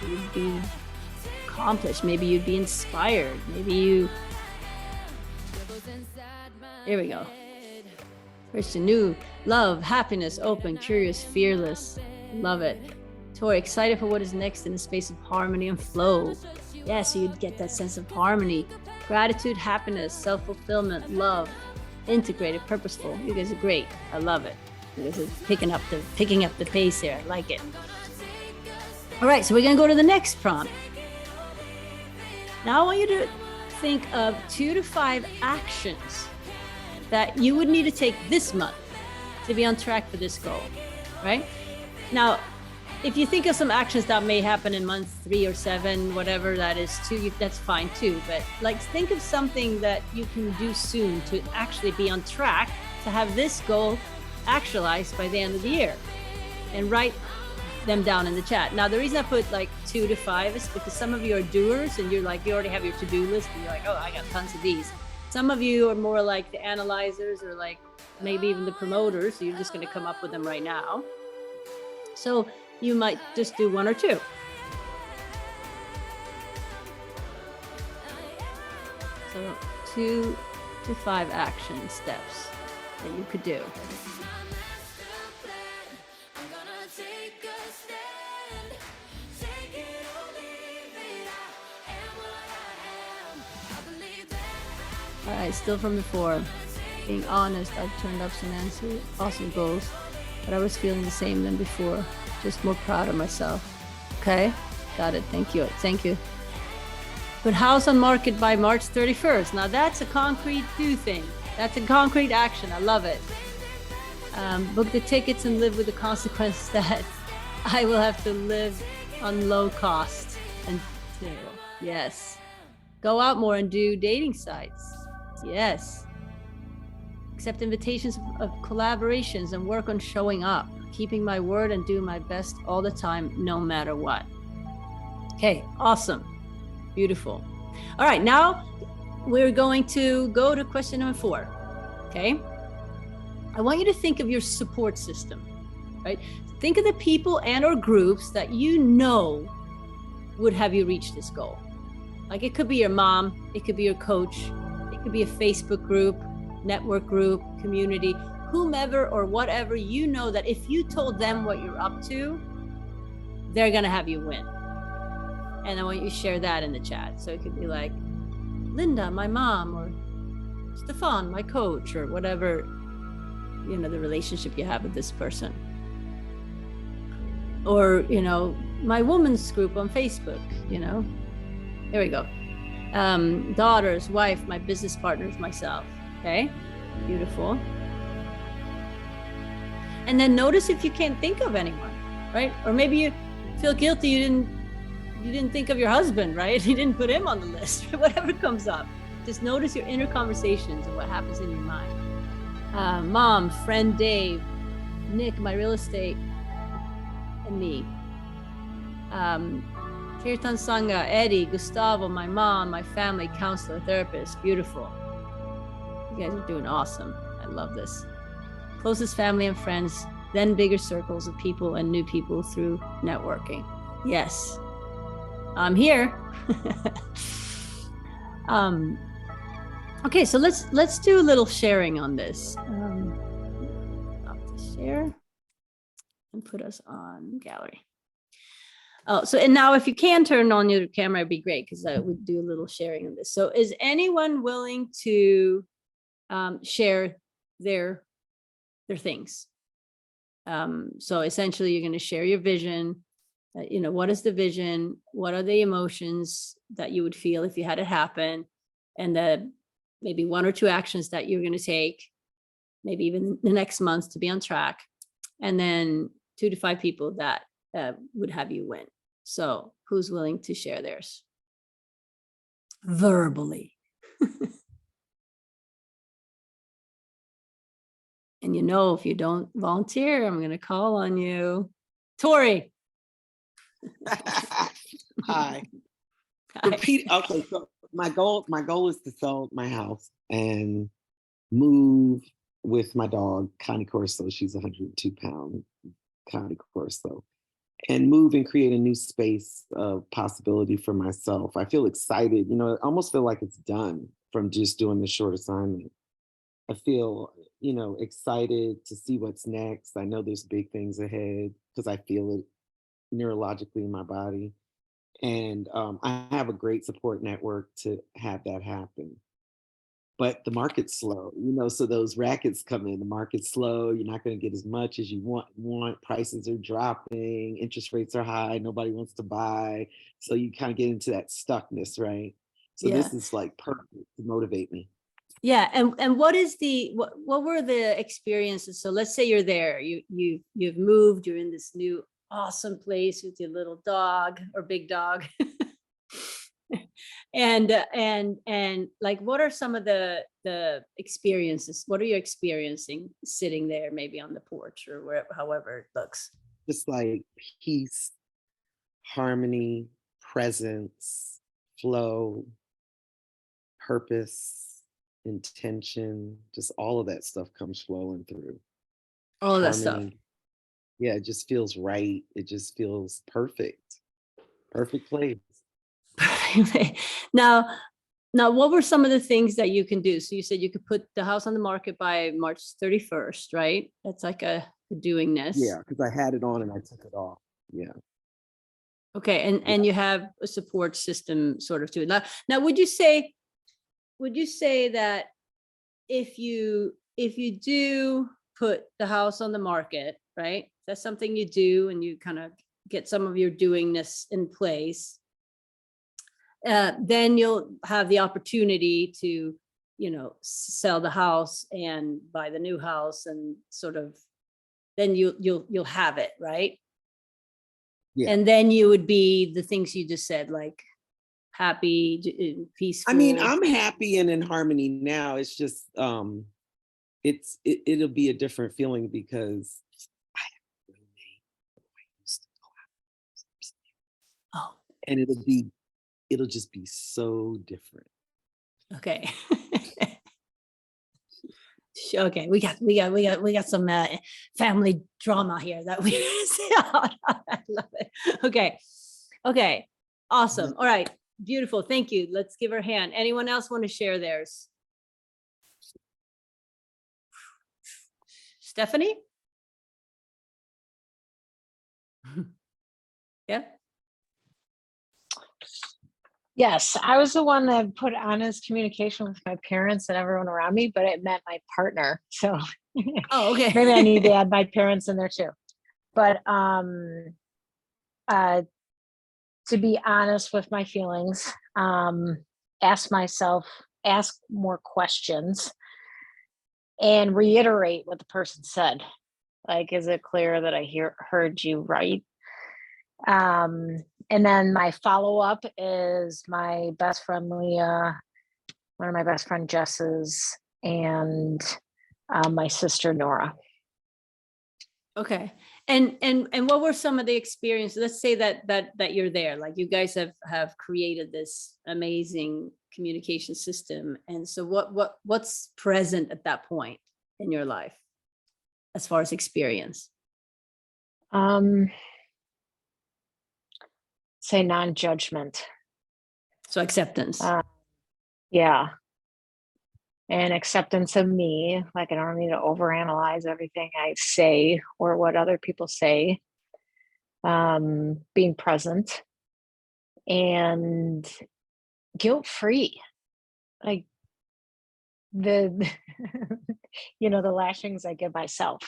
You'd be accomplish. Maybe you'd be inspired. Maybe you, here we go. Christian, new, love, happiness, open, curious, fearless. Love it. Tori, excited for what is next in the space of harmony and flow. Yeah, so you'd get that sense of harmony, gratitude, happiness, self-fulfillment, love, integrated, purposeful. You guys are great. I love it. You guys are picking up the pace here. I like it. All right, so we're gonna go to the next prompt. Now I want you to think of 2 to 5 actions that you would need to take this month to be on track for this goal, right? Now, if you think of some actions that may happen in month 3 or 7, whatever that is too, that's fine too. But like, think of something that you can do soon to actually be on track to have this goal actualized by the end of the year, and write them down in the chat. Now, the reason I put like 2 to 5 is because some of you are doers and you're like, you already have your to-do list and you're like, oh, I got tons of these. Some of you are more like the analyzers or like maybe even the promoters. So you're just going to come up with them right now. So you might just do 1 or 2. So 2 to 5 action steps that you could do. All right, still from before. Being honest, I've turned up some answers, awesome goals, but I was feeling the same than before. Just more proud of myself. Okay, got it. Thank you. Thank you. Put house on market by March 31st. Now that's a concrete do thing. That's a concrete action. I love it. Book the tickets and live with the consequence that I will have to live on low cost until, yes. Go out more and do dating sites. Yes. Accept invitations of collaborations and work on showing up, keeping my word and doing my best all the time, no matter what. Okay, awesome. Beautiful. All right, now we're going to go to question number 4. Okay. I want you to think of your support system, right? Think of the people and or groups that you know would have you reach this goal. Like, it could be your mom, it could be your coach, it could be a Facebook group, network group, community, whomever or whatever, you know that if you told them what you're up to, they're gonna have you win. And I want you to share that in the chat. So it could be like, Linda, my mom, or Stefan, my coach, or whatever, you know, the relationship you have with this person. Or, you know, my woman's group on Facebook, you know. There we go. Daughters, wife, my business partners, myself. Okay, beautiful. And then notice if you can't think of anyone, right? Or maybe you feel guilty you didn't think of your husband, right? You didn't put him on the list. Whatever comes up, just notice your inner conversations and what happens in your mind. Mom, friend Dave, Nick, my real estate, and me. Kirtan Sangha, Eddie, Gustavo, my mom, my family, counselor, therapist. Beautiful. You guys are doing awesome. I love this. Closest family and friends, then bigger circles of people and new people through networking. Yes, I'm here. Okay, so let's do a little sharing on this. Stop the share and put us on gallery. Oh, so, and now if you can turn on your camera, it'd be great, because I would do a little sharing on this. So is anyone willing to share their things? So essentially you're going to share your vision. You know, what is the vision? What are the emotions that you would feel if you had it happen? And the maybe 1 or 2 actions that you're going to take, maybe even the next month to be on track. And then 2 to 5 people that would have you win. So who's willing to share theirs? Verbally. And you know, if you don't volunteer, I'm going to call on you. Tori. Hi. Repeat. Okay, so my goal is to sell my house and move with my dog, Connie Corso. She's 102 pound Connie Corso. and move and create a new space of possibility for myself. I feel excited. You know, I almost feel like it's done from just doing the short assignment. I feel, you know, excited to see what's next. I know there's big things ahead because I feel it neurologically in my body. And I have a great support network to have that happen. But the market's slow, you know, so those rackets come in, the market's slow, you're not going to get as much as you want. Prices are dropping, interest rates are high, nobody wants to buy. So you kind of get into that stuckness, right? So Yeah. this is like perfect to motivate me. Yeah. And what is what were the experiences? So let's say you're there, you've moved, you're in this new awesome place with your little dog or big dog. And like, what are some of the experiences? What are you experiencing sitting there, maybe on the porch or wherever, however it looks? Just like peace, harmony, presence, flow, purpose, intention, just all of that stuff comes flowing through. All of that stuff. Harmony. Yeah, it just feels right. It just feels perfect. Perfect place. Now, what were some of the things that you can do? So you said you could put the house on the market by March 31st, right? That's like a doingness. Yeah, because I had it on and I took it off. Yeah. Okay, and you have a support system sort of too. Now, would you say that if you do put the house on the market, right? That's something you do, and you kind of get some of your doingness in place. Then you'll have the opportunity to, you know, sell the house and buy the new house, and sort of, then you'll have it, right? Yeah. And then you would be the things you just said, like happy, peaceful. I mean, I'm happy and in harmony now. It's just it'll be a different feeling because I have a roommate who I used to go out. Oh, And it'll just be so different. okay. Okay, we got some family drama here that we see out. I love it. Okay, awesome. All right, beautiful. Thank you. Let's give her a hand. Anyone else want to share theirs? Stephanie? Yeah. Yes, I was the one that put honest communication with my parents and everyone around me, but it meant my partner. So Oh, okay. maybe I need to add my parents in there too. But to be honest with my feelings, ask more questions, and reiterate what the person said. Like, is it clear that I heard you right? And then my follow-up is my best friend Leah, one of my best friend Jess's, and my sister Nora. Okay. And what were some of the experiences? Let's say that you're there, like you guys have created this amazing communication system. And so what's present at that point in your life as far as experience? Say non-judgment. So acceptance. Yeah. And acceptance of me. Like, I don't need to overanalyze everything I say or what other people say. Being present and guilt-free. Like the the lashings I give myself.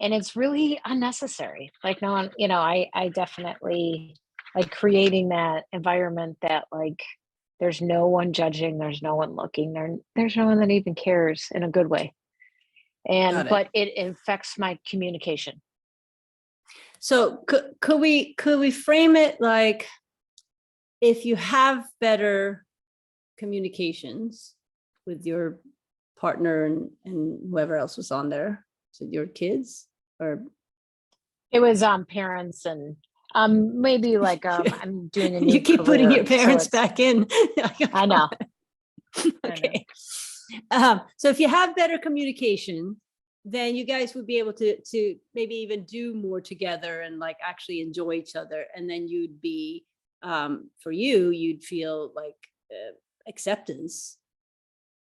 And it's really unnecessary. Like, no one, I definitely like creating that environment that, like, there's no one judging, there's no one looking, there's no one that even cares, in a good way. And but it affects my communication. So could we frame it like, if you have better communications with your partner and whoever else was on there, so your kids, or it was parents and maybe like I'm doing a new you keep career, putting your so parents back in. I know. Okay. So if you have better communication, then you guys would be able to maybe even do more together and like actually enjoy each other. And then you'd be, for you, you'd feel like acceptance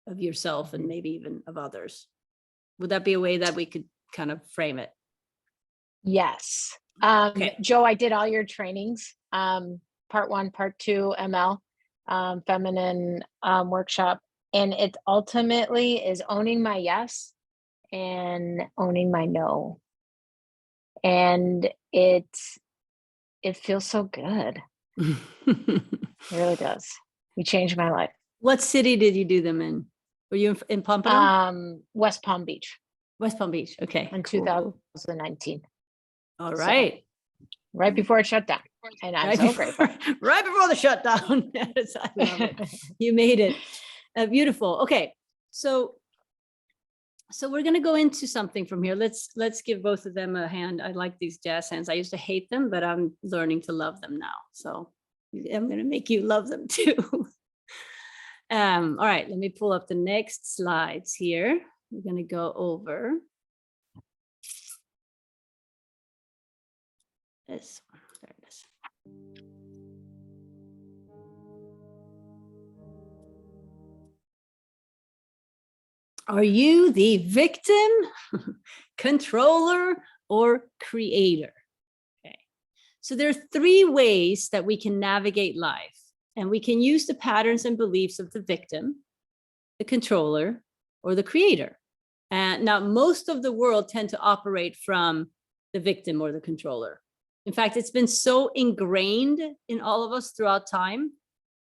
of yourself and maybe even of others. Would that be a way that we could kind of frame it? Yes. Okay. Jo, I did all your trainings, part 1, part 2, ML, feminine workshop. And it ultimately is owning my yes and owning my no. And it feels so good. It really does. You changed my life. What city did you do them in? Were you in Pompano? West Palm Beach West Palm Beach. Okay. in Cool. 2019. All right. Right before it shut down. And I'm Right so before, grateful. right before the shutdown. Yes, I love it. You made it. Beautiful. Okay. So we're going to go into something from here. Let's give both of them a hand. I like these jazz hands. I used to hate them, but I'm learning to love them now. So I'm going to make you love them too. All right, let me pull up the next slides here. We're going to go over this one. There it is. Are you the victim, controller, or creator? Okay. So there are 3 ways that we can navigate life, and we can use the patterns and beliefs of the victim, the controller, or the creator. And now most of the world tend to operate from the victim or the controller. In fact, it's been so ingrained in all of us throughout time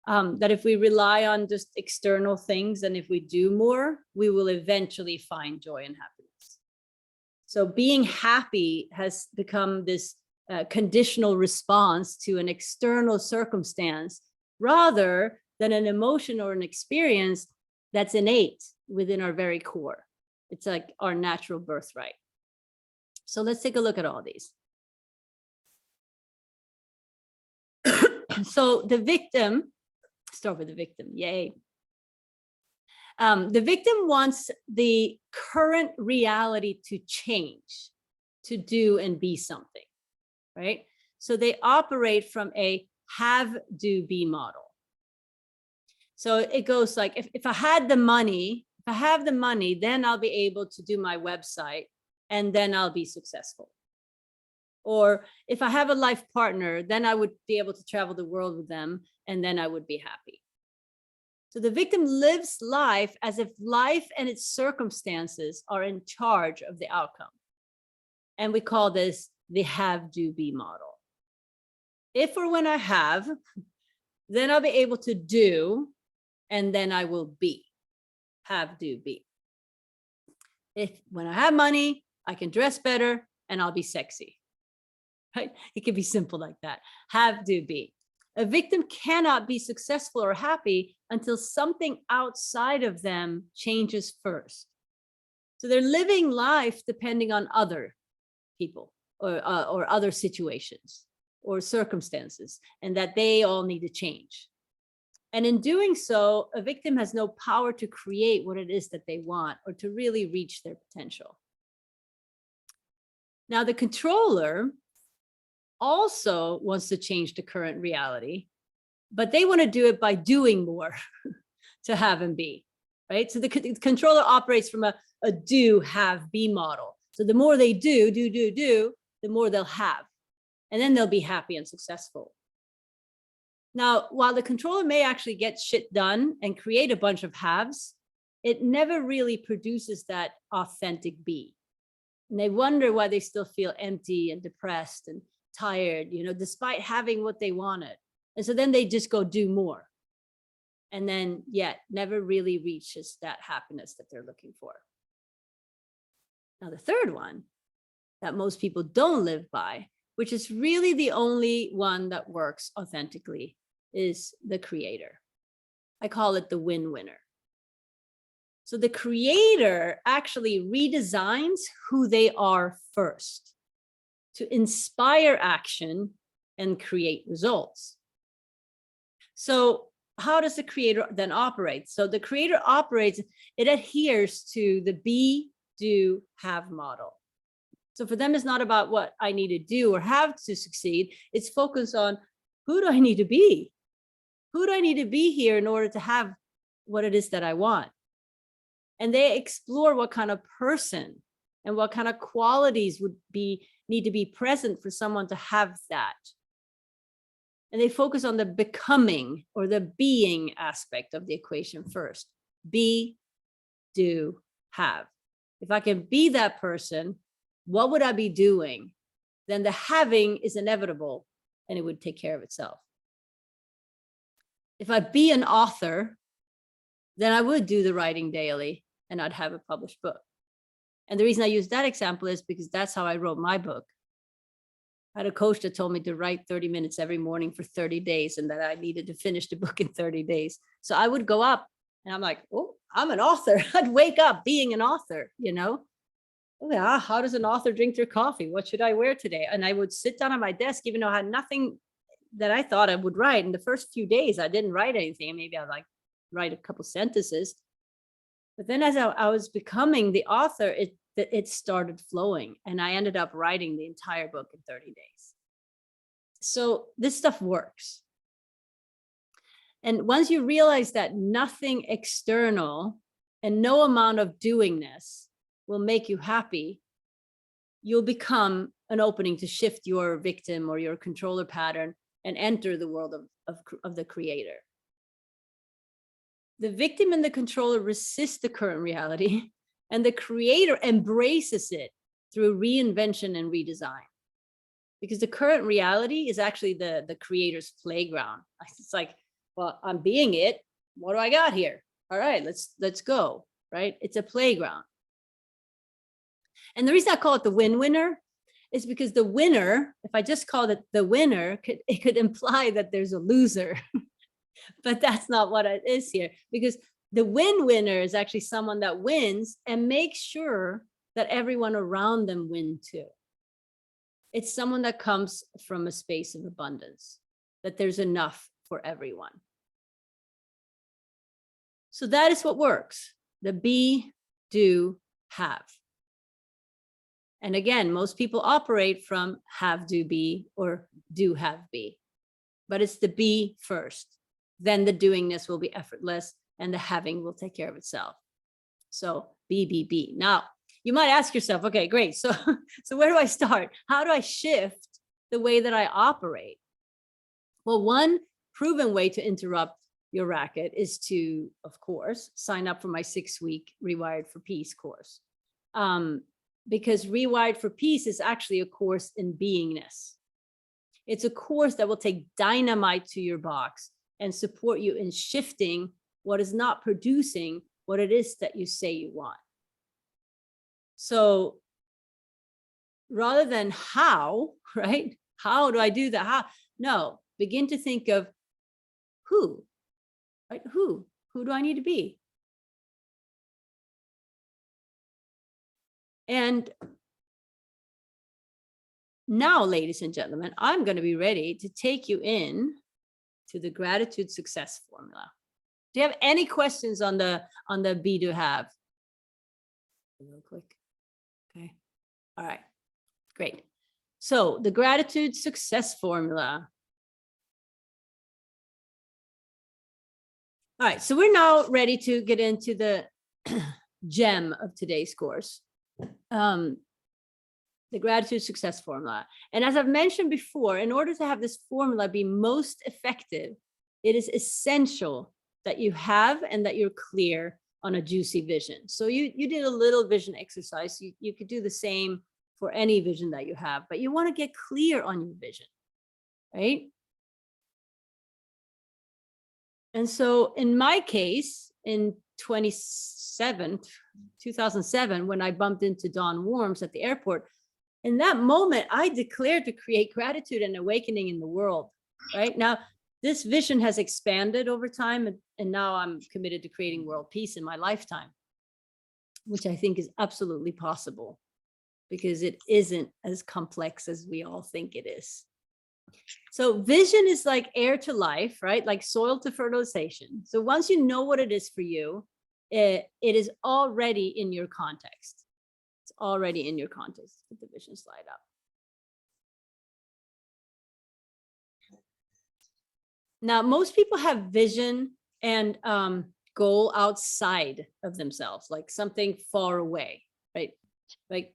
that if we rely on just external things and if we do more, we will eventually find joy and happiness. So being happy has become this conditional response to an external circumstance rather than an emotion or an experience that's innate within our very core. It's like our natural birthright. So let's take a look at all these. So the victim, start with the victim, yay. The victim wants the current reality to change, to do and be something, right? So they operate from a have, do, be model. So it goes like, if I had the money, if I have the money, then I'll be able to do my website and then I'll be successful. Or if I have a life partner, then I would be able to travel the world with them and then I would be happy. So the victim lives life as if life and its circumstances are in charge of the outcome. And we call this the have, do, be model. If or when I have, then I'll be able to do, and then I will be. Have, do, be. When I have money, I can dress better and I'll be sexy. Right? It can be simple like that. Have, do, be. A victim cannot be successful or happy until something outside of them changes first. So they're living life depending on other people or other situations or circumstances, and that they all need to change. And in doing so, a victim has no power to create what it is that they want or to really reach their potential. Now, the controller also wants to change the current reality, but they want to do it by doing more to have and be, right? So the controller operates from a do, have, be model. So the more they do, the more they'll have, and then they'll be happy and successful. Now, while the controller may actually get shit done and create a bunch of haves, it never really produces that authentic be. And they wonder why they still feel empty and depressed and tired, despite having what they wanted. And so then they just go do more. And then yet never really reaches that happiness that they're looking for. Now, the third one that most people don't live by, which is really the only one that works authentically, is the creator. I call it the win-winner. So the creator actually redesigns who they are first to inspire action and create results. So how does the creator then operate? So the creator operates, it adheres to the be, do, have model. So for them, it's not about what I need to do or have to succeed. It's focused on who do I need to be? Who do I need to be here in order to have what it is that I want? And they explore what kind of person and what kind of qualities would need to be present for someone to have that. And they focus on the becoming or the being aspect of the equation first. Be, do, have. If I can be that person, what would I be doing? Then the having is inevitable and it would take care of itself. If I'd be an author, then I would do the writing daily and I'd have a published book. And the reason I use that example is because that's how I wrote my book. I had a coach that told me to write 30 minutes every morning for 30 days and that I needed to finish the book in 30 days. So I would go up and I'm like, oh, I'm an author. I'd wake up being an author, you know? Oh, yeah, how does an author drink their coffee? What should I wear today? And I would sit down at my desk, even though I had nothing that I thought I would write. In the first few days, I didn't write anything. Maybe I'd like write a couple sentences. But then as I was becoming the author, it started flowing. And I ended up writing the entire book in 30 days. So this stuff works. And once you realize that nothing external and no amount of doingness will make you happy, you'll become an opening to shift your victim or your controller pattern and enter the world of the creator. The victim and the controller resist the current reality, and the creator embraces it through reinvention and redesign. Because the current reality is actually the creator's playground. It's like, well, I'm being it. What do I got here? All right, let's go, right? It's a playground. And the reason I call it the win-winner is because the winner, if I just called it the winner, it could imply that there's a loser. But that's not what it is here, because the win-winner is actually someone that wins and makes sure that everyone around them win too. It's someone that comes from a space of abundance, that there's enough for everyone. So that is what works. The be, do, have. And again, most people operate from have, do, be, or do, have, be. But it's the be first. Then the doingness will be effortless and the having will take care of itself. So be. Now, you might ask yourself, okay, great. So where do I start? How do I shift the way that I operate? Well, one proven way to interrupt your racket is to, of course, sign up for my 6-week Rewired for Peace course. Because Rewired for Peace is actually a course in beingness. It's a course that will take dynamite to your box and support you in shifting what is not producing what it is that you say you want. So rather than how, right? How do I do that? How? No, begin to think of who, right? Who do I need to be? And now, ladies and gentlemen, I'm going to be ready to take you in to the gratitude success formula. Do you have any questions on the be, do, have? Real quick. Okay. All right. Great. So the gratitude success formula. All right. So we're now ready to get into the gem of today's course. The gratitude success formula. And as I've mentioned before, in order to have this formula be most effective, it is essential that you have and that you're clear on a juicy vision. So you did a little vision exercise. You could do the same for any vision that you have, but you want to get clear on your vision, right? And so in my case, in 2007, when I bumped into Dawn Worms at the airport, in that moment, I declared to create gratitude and awakening in the world, right? Now, this vision has expanded over time, and now I'm committed to creating world peace in my lifetime, which I think is absolutely possible because it isn't as complex as we all think it is. So vision is like air to life, right? Like soil to fertilization. So once you know what it is for you, it is already in your context. already in your context. Put the vision slide up. Now, most people have vision and goal outside of themselves, like something far away, right? Like,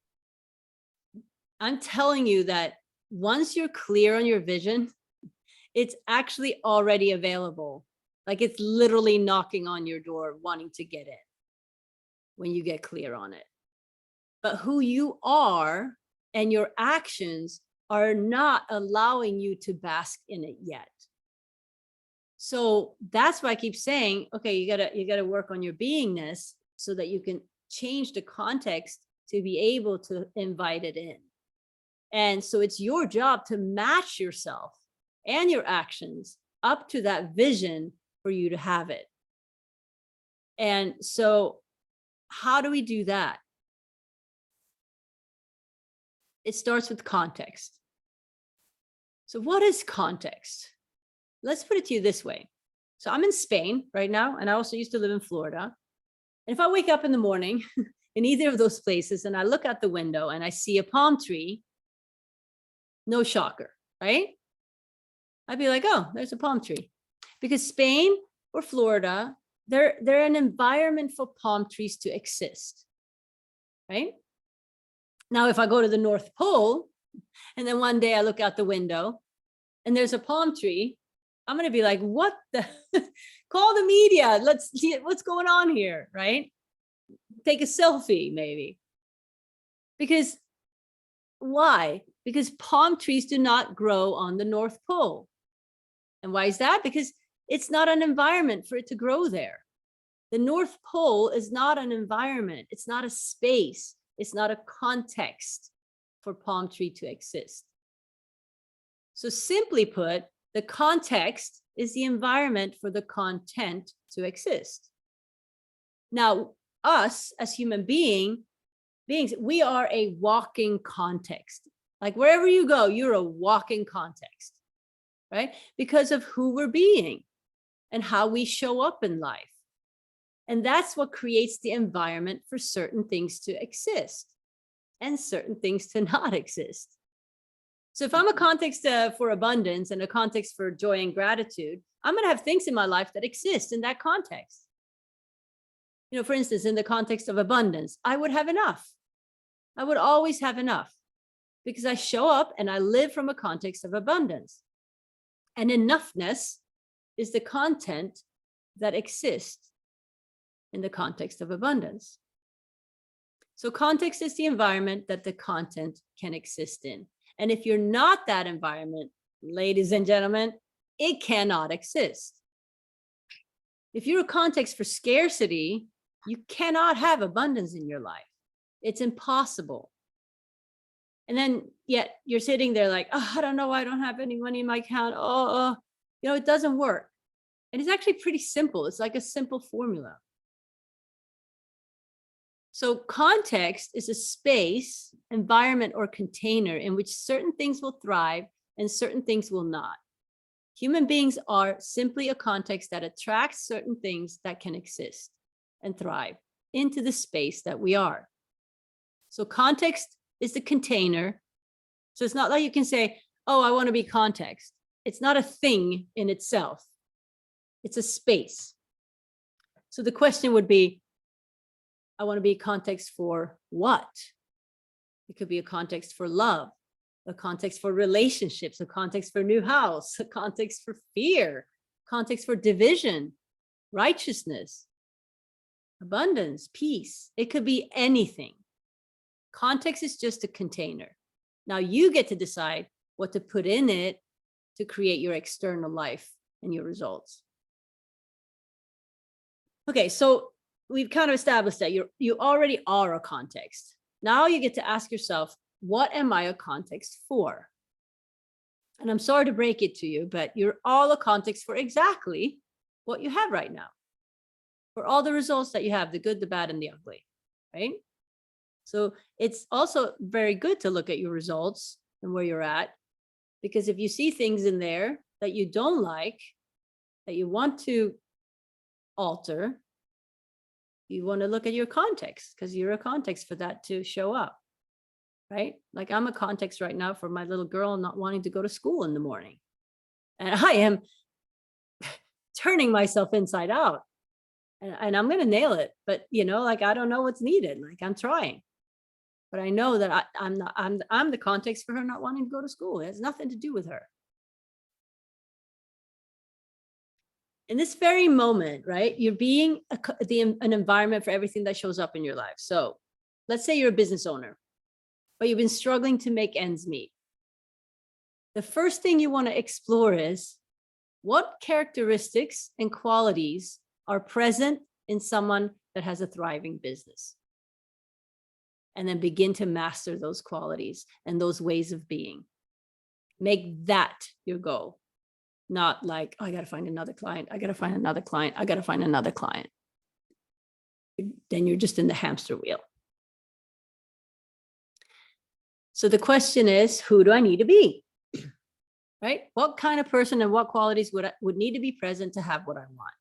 I'm telling you that once you're clear on your vision, it's actually already available. Like, it's literally knocking on your door, wanting to get in when you get clear on it. But who you are and your actions are not allowing you to bask in it yet. So that's why I keep saying, okay, you gotta work on your beingness so that you can change the context to be able to invite it in. And so it's your job to match yourself and your actions up to that vision for you to have it. And so how do we do that? It starts with context. So what is context? Let's put it to you this way. So I'm in Spain right now, and I also used to live in Florida. And if I wake up in the morning in either of those places and I look out the window and I see a palm tree, no shocker, right? I'd be like, oh, there's a palm tree. Because Spain or Florida, they're an environment for palm trees to exist, right? Now, if I go to the North Pole and then one day I look out the window and there's a palm tree, I'm going to be like, what the, call the media. Let's see what's going on here, right? Take a selfie maybe. Because why? Because palm trees do not grow on the North Pole. And why is that? Because it's not an environment for it to grow there. The North Pole is not an environment. It's not a space. It's not a context for palm tree to exist. So simply put, the context is the environment for the content to exist. Now, us as human beings, we are a walking context. Like wherever you go, you're a walking context, right? Because of who we're being and how we show up in life. And that's what creates the environment for certain things to exist and certain things to not exist. So if I'm a context for abundance and a context for joy and gratitude, I'm going to have things in my life that exist in that context. You know, for instance, in the context of abundance, I would have enough. I would always have enough because I show up and I live from a context of abundance. And enoughness is the content that exists in the context of abundance. So context is the environment that the content can exist in. And if you're not that environment, ladies and gentlemen, it cannot exist. If you're a context for scarcity, you cannot have abundance in your life. It's impossible. And then yet you're sitting there like, oh, I don't know, I don't have any money in my account. You know, it doesn't work. And it's actually pretty simple. It's like a simple formula. So context is a space, environment, or container in which certain things will thrive and certain things will not. Human beings are simply a context that attracts certain things that can exist and thrive into the space that we are. So context is the container. So it's not like you can say, oh, I want to be context. It's not a thing in itself. It's a space. So the question would be, I want to be context for what? It could be a context for love, a context for relationships, a context for new house, a context for fear, context for division, righteousness, abundance, peace. It could be anything. Context is just a container. Now you get to decide what to put in it to create your external life and your results. Okay, so we've kind of established that you already are a context. Now you get to ask yourself, what am I a context for? And I'm sorry to break it to you, but you're all a context for exactly what you have right now. For all the results that you have, the good, the bad, and the ugly, right? So it's also very good to look at your results and where you're at, because if you see things in there that you don't like, that you want to alter, you want to look at your context, because you're a context for that to show up, right? Like I'm a context right now for my little girl not wanting to go to school in the morning. And I am turning myself inside out. And I'm going to nail it. But, you know, like, I don't know what's needed. Like, I'm trying. But I know that I'm the context for her not wanting to go to school. It has nothing to do with her. In this very moment, right, you're being an environment for everything that shows up in your life. So let's say you're a business owner, but you've been struggling to make ends meet. The first thing you want to explore is what characteristics and qualities are present in someone that has a thriving business. And then begin to master those qualities and those ways of being. Make that your goal. Not like, oh, I got to find another client. I got to find another client. I got to find another client. Then you're just in the hamster wheel. So the question is, who do I need to be? Right? What kind of person and what qualities would need to be present to have what I want?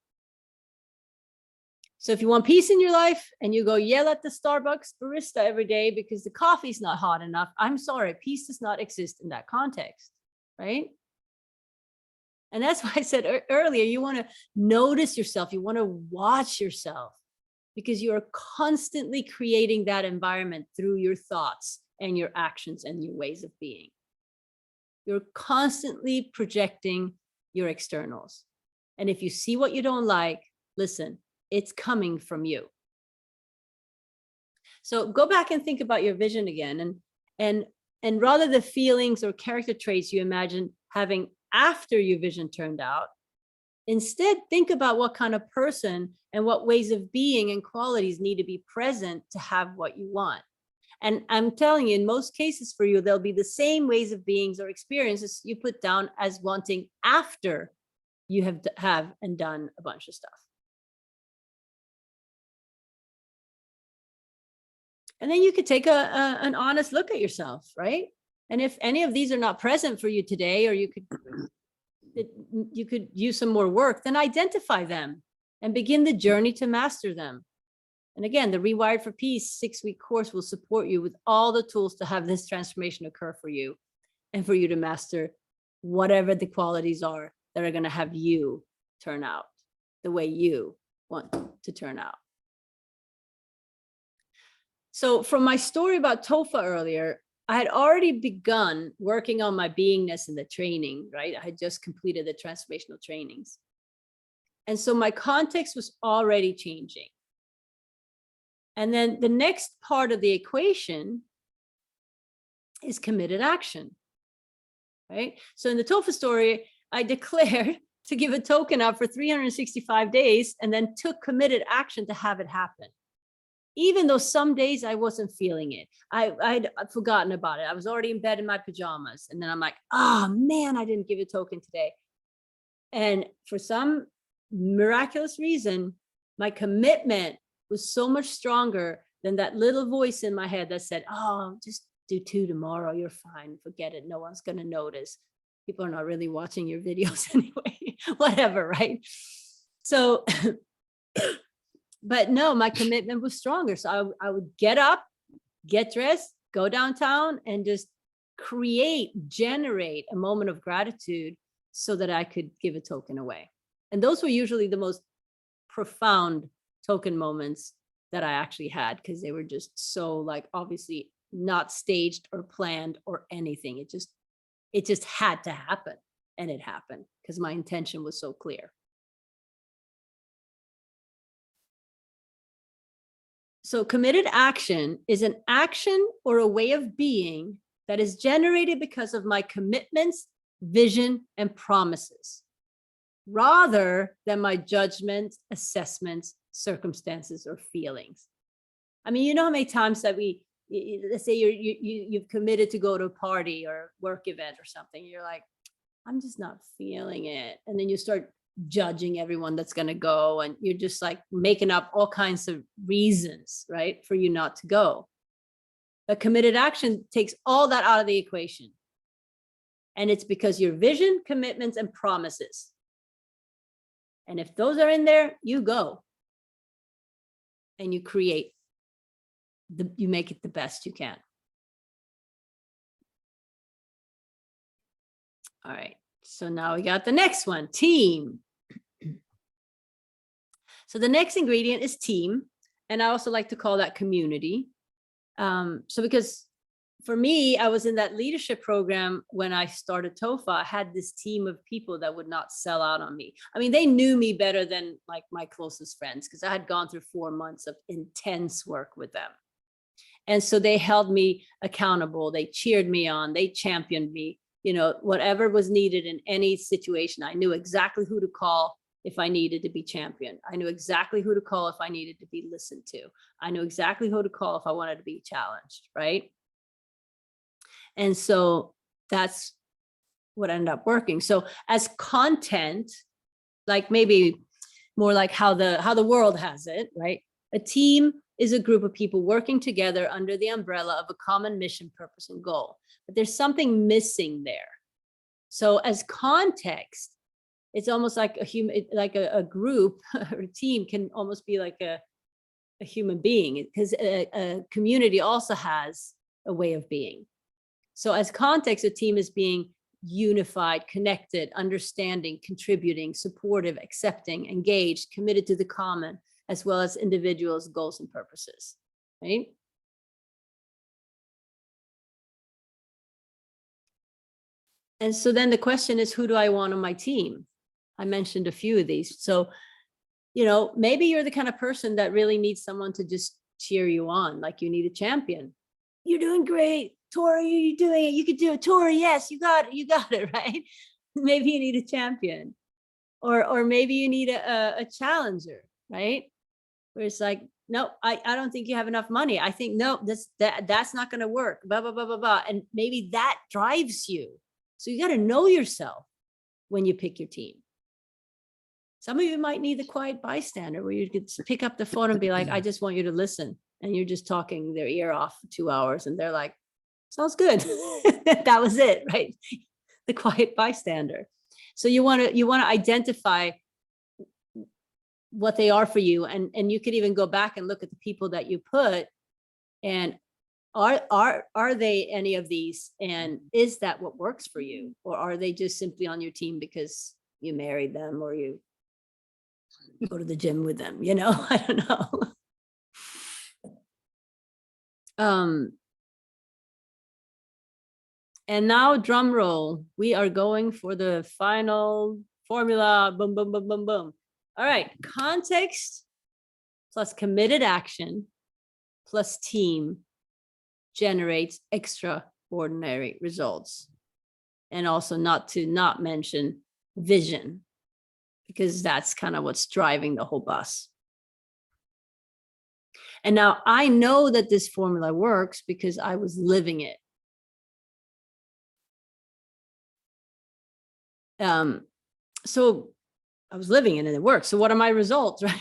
So if you want peace in your life and you go yell at the Starbucks barista every day because the coffee's not hot enough, I'm sorry, peace does not exist in that context, right? And that's why I said earlier, you want to notice yourself, you want to watch yourself, because you are constantly creating that environment through your thoughts and your actions and your ways of being. You're constantly projecting your externals. And if you see what you don't like, listen, it's coming from you. So go back and think about your vision again, and rather the feelings or character traits you imagine having after your vision turned out, instead think about what kind of person and what ways of being and qualities need to be present to have what you want. And I'm telling you, in most cases for you, there'll be the same ways of beings or experiences you put down as wanting after you have and done a bunch of stuff. And then you could take an honest look at yourself, right? And if any of these are not present for you today, or you could use some more work, then identify them and begin the journey to master them. And again, the Rewired for Peace 6-week course will support you with all the tools to have this transformation occur for you and for you to master whatever the qualities are that are going to have you turn out the way you want to turn out. So from my story about TOFA earlier, I had already begun working on my beingness in the training, right? I had just completed the transformational trainings. And so my context was already changing. And then the next part of the equation is committed action, right? So in the TOFA story, I declared to give a token up for 365 days and then took committed action to have it happen. Even though some days I wasn't feeling it. I'd forgotten about it. I was already in bed in my pajamas. And then I'm like, oh man, I didn't give a token today. And for some miraculous reason, my commitment was so much stronger than that little voice in my head that said, oh, just do 2 tomorrow. You're fine. Forget it. No one's going to notice. People are not really watching your videos anyway, whatever, right? So, but no, my commitment was stronger. So I would get up, get dressed, go downtown, and just generate a moment of gratitude so that I could give a token away. And those were usually the most profound token moments that I actually had, because they were just so, like, obviously not staged or planned or anything. It just had to happen, and it happened because my intention was so clear. So committed action is an action or a way of being that is generated because of my commitments, vision, and promises, rather than my judgments, assessments, circumstances, or feelings. I mean, you know how many times that let's say you've committed to go to a party or work event or something. You're like, I'm just not feeling it. And then you start judging everyone that's going to go, and you're just like making up all kinds of reasons, right, for you not to go. But committed action takes all that out of the equation. And it's because your vision, commitments, and promises. And if those are in there, you go. and you make it the best you can. All right, so now we got the next one, team. So the next ingredient is team. And I also like to call that community. So because for me, I was in that leadership program when I started TOFA. I had this team of people that would not sell out on me. I mean, they knew me better than like my closest friends, because I had gone through 4 months of intense work with them. And so they held me accountable. They cheered me on. They championed me, you know, whatever was needed in any situation. I knew exactly who to call if I needed to be championed. I knew exactly who to call if I needed to be listened to. I knew exactly who to call if I wanted to be challenged, right? And so that's what ended up working. So as content, like maybe more like how the world has it, right? A team is a group of people working together under the umbrella of a common mission, purpose, and goal. But there's something missing there. So as context, it's almost like a group or a team can almost be like a human being, because a community also has a way of being. So as context, a team is being unified, connected, understanding, contributing, supportive, accepting, engaged, committed to the common, as well as individuals' goals and purposes, right? And so then the question is, who do I want on my team? I mentioned a few of these. So, you know, maybe you're the kind of person that really needs someone to just cheer you on, like you need a champion. You're doing great, Tori, you're doing it. You could do it, Tori. Yes, you got it, right? Maybe you need a champion, or maybe you need a challenger, right? Where it's like, no, I don't think you have enough money. I think, no, that's not going to work, blah, blah, blah, blah, blah. And maybe that drives you. So you got to know yourself when you pick your team. Some of you might need the quiet bystander, where you could pick up the phone and be like, I just want you to listen. And you're just talking their ear off for 2 hours. And they're like, sounds good. That was it, right? The quiet bystander. So you want to identify what they are for you. And you could even go back and look at the people that you put, and are they any of these? And is that what works for you? Or are they just simply on your team because you married them or you go to the gym with them? You know, I don't know. And now drum roll, we are going for the final formula. Boom, boom, boom, boom, boom. All right, context plus committed action plus team generates extraordinary results. And also not mention vision, because that's kind of what's driving the whole bus. And now I know that this formula works because I was living it. So I was living it and it works. So what are my results, right?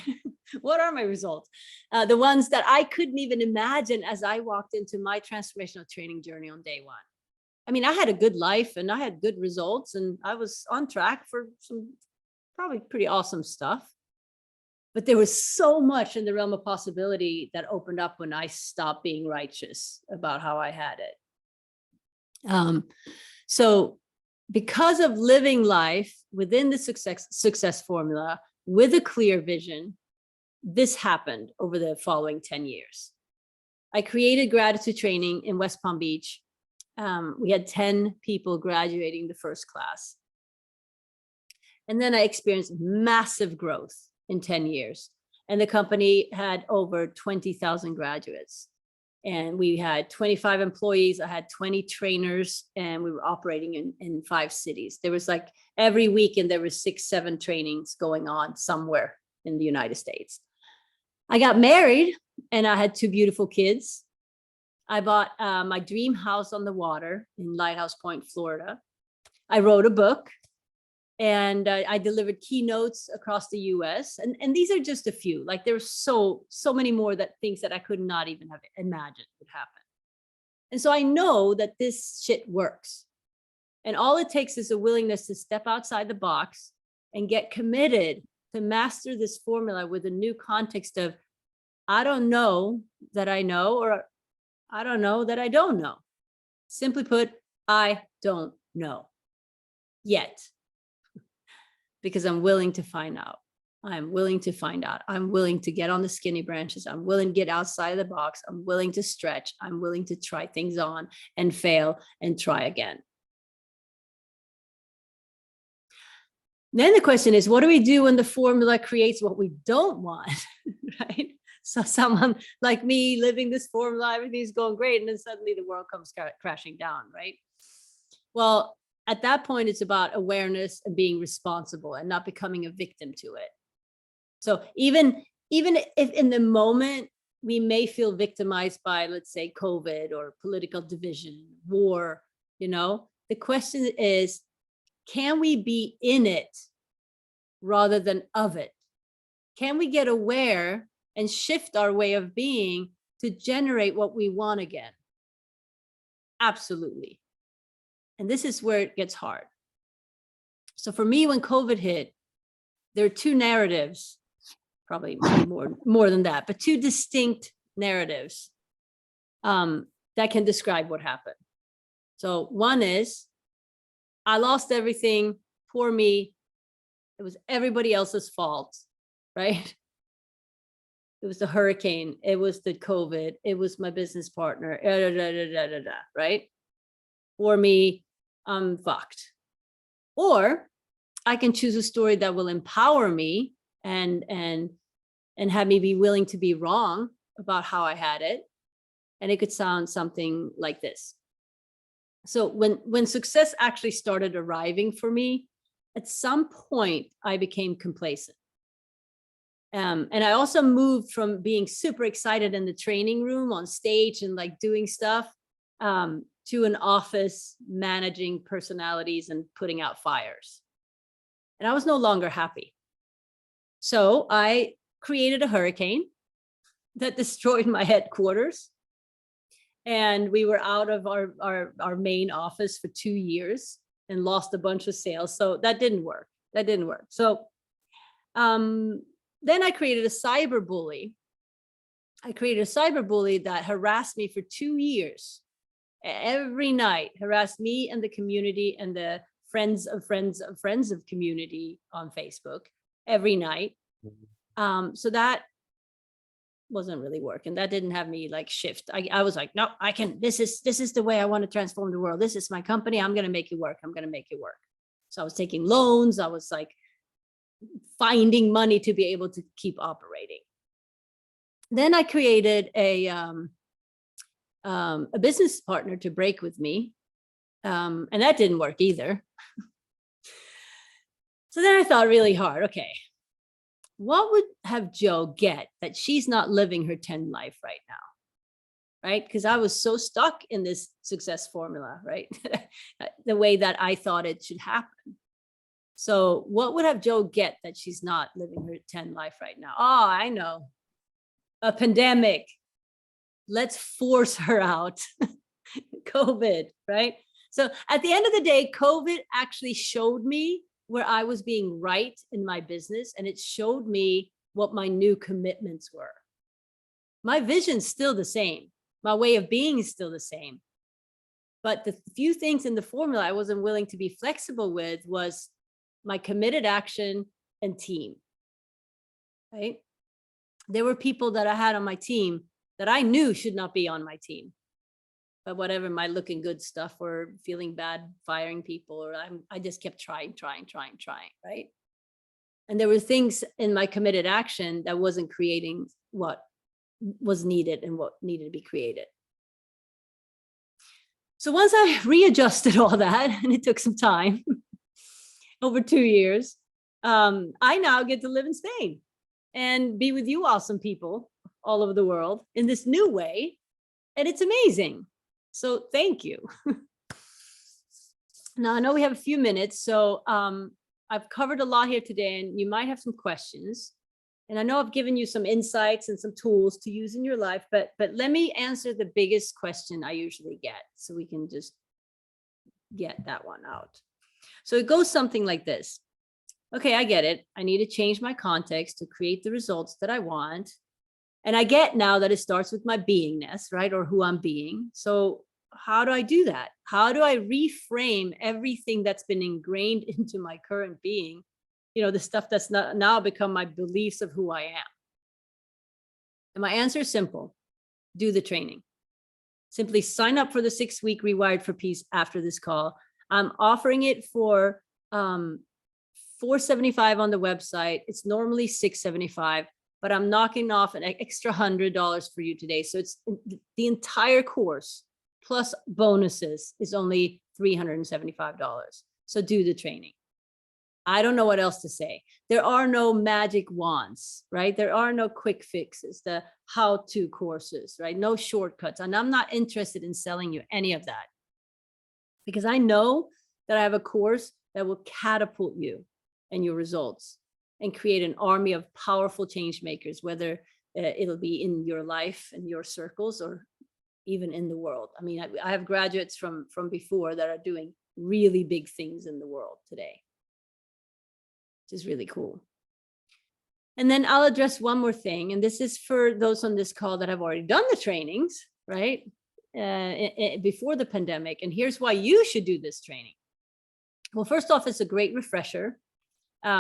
What are my results? The ones that I couldn't even imagine as I walked into my transformational training journey on day one. I mean, I had a good life and I had good results and I was on track for some probably pretty awesome stuff. But there was so much in the realm of possibility that opened up when I stopped being righteous about how I had it. So because of living life within the success formula with a clear vision, this happened over the following 10 years. I created gratitude training in West Palm Beach. We had 10 people graduating the first class. And then I experienced massive growth in 10 years. And the company had over 20,000 graduates. And we had 25 employees. I had 20 trainers, and we were operating in 5 cities. There was like every weekend, there was 6-7 trainings going on somewhere in the United States. I got married and I had 2 beautiful kids. I bought my dream house on the water in Lighthouse Point, Florida. I wrote a book, and I delivered keynotes across the US. And these are just a few. Like there's so many more things that I could not even have imagined would happen. And so I know that this shit works. And all it takes is a willingness to step outside the box and get committed to master this formula with a new context of, I don't know that I know, or I don't know that I don't know. Simply put, I don't know yet, because I'm willing to find out. I'm willing to find out. I'm willing to get on the skinny branches. I'm willing to get outside of the box. I'm willing to stretch. I'm willing to try things on and fail and try again. Then the question is, what do we do when the formula creates what we don't want, right? So someone like me living this formula, everything's going great, and then suddenly the world comes crashing down, right? Well, at that point, it's about awareness and being responsible and not becoming a victim to it. So even if in the moment we may feel victimized by, let's say, COVID or political division, war, the question is, can we be in it rather than of it? Can we get aware and shift our way of being to generate what we want again? Absolutely. And this is where it gets hard. So for me, when COVID hit, there are two narratives, probably more than that, but two distinct narratives that can describe what happened. So one is, I lost everything, poor me. It was everybody else's fault, right? It was the hurricane. It was the COVID. It was my business partner, right? For me, I'm fucked. Or I can choose a story that will empower me and have me be willing to be wrong about how I had it. And it could sound something like this. So when success actually started arriving for me, at some point I became complacent. And I also moved from being super excited in the training room on stage and like doing stuff to an office managing personalities and putting out fires. And I was no longer happy. So I created a hurricane that destroyed my headquarters. And we were out of our main office for 2 years and lost a bunch of sales. So that didn't work. So then I created a cyber bully. That harassed me for 2 years. Every night, harassed me and the community and the friends of community on Facebook every night. So that wasn't really working. That didn't have me like shift. I was like, no, I can, this is the way I want to transform the world. This is my company. I'm going to make it work. So I was taking loans. I was like finding money to be able to keep operating. Then I created a business partner to break with me. And that didn't work either. So then I thought really hard, okay, what would have Jo get that she's not living her 10 life right now? Right? Because I was so stuck in this success formula, right? The way that I thought it should happen. So what would have Jo get that she's not living her 10 life right now? Oh, I know. A pandemic. Let's force her out. COVID, right? So at the end of the day, COVID actually showed me where I was being right in my business, and it showed me what my new commitments were. My vision's still the same. My way of being is still the same. But the few things in the formula I wasn't willing to be flexible with was my committed action and team, right? There were people that I had on my team that I knew should not be on my team. But whatever, my looking good stuff or feeling bad firing people, or I just kept trying, right? And there were things in my committed action that wasn't creating what was needed and what needed to be created. So once I readjusted all that, and it took some time, over 2 years, I now get to live in Spain and be with you awesome people all over the world in this new way. And it's amazing. So thank you. Now, I know we have a few minutes, so I've covered a lot here today, and you might have some questions. And I know I've given you some insights and some tools to use in your life, but let me answer the biggest question I usually get, so we can just get that one out. So it goes something like this. Okay, I get it. I need to change my context to create the results that I want. And I get now that it starts with my beingness, right? Or who I'm being. So how do I do that? How do I reframe everything that's been ingrained into my current being? You know, the stuff that's not now become my beliefs of who I am. And my answer is simple: do the training. Simply sign up for the 6-week Rewired for Peace after this call. I'm offering it for $475 on the website. It's normally $675, but I'm knocking off an extra $100 for you today. So it's the entire course plus bonuses is only $375. So do the training. I don't know what else to say. There are no magic wands, right? There are no quick fixes, the how-to courses, right? No shortcuts. And I'm not interested in selling you any of that, because I know that I have a course that will catapult you and your results and create an army of powerful change makers, whether it'll be in your life and your circles or even in the world. I mean, I have graduates from before that are doing really big things in the world today, which is really cool. And then I'll address one more thing, and this is for those on this call that have already done the trainings, right? Before the pandemic. And here's why you should do this training. Well, first off, it's a great refresher.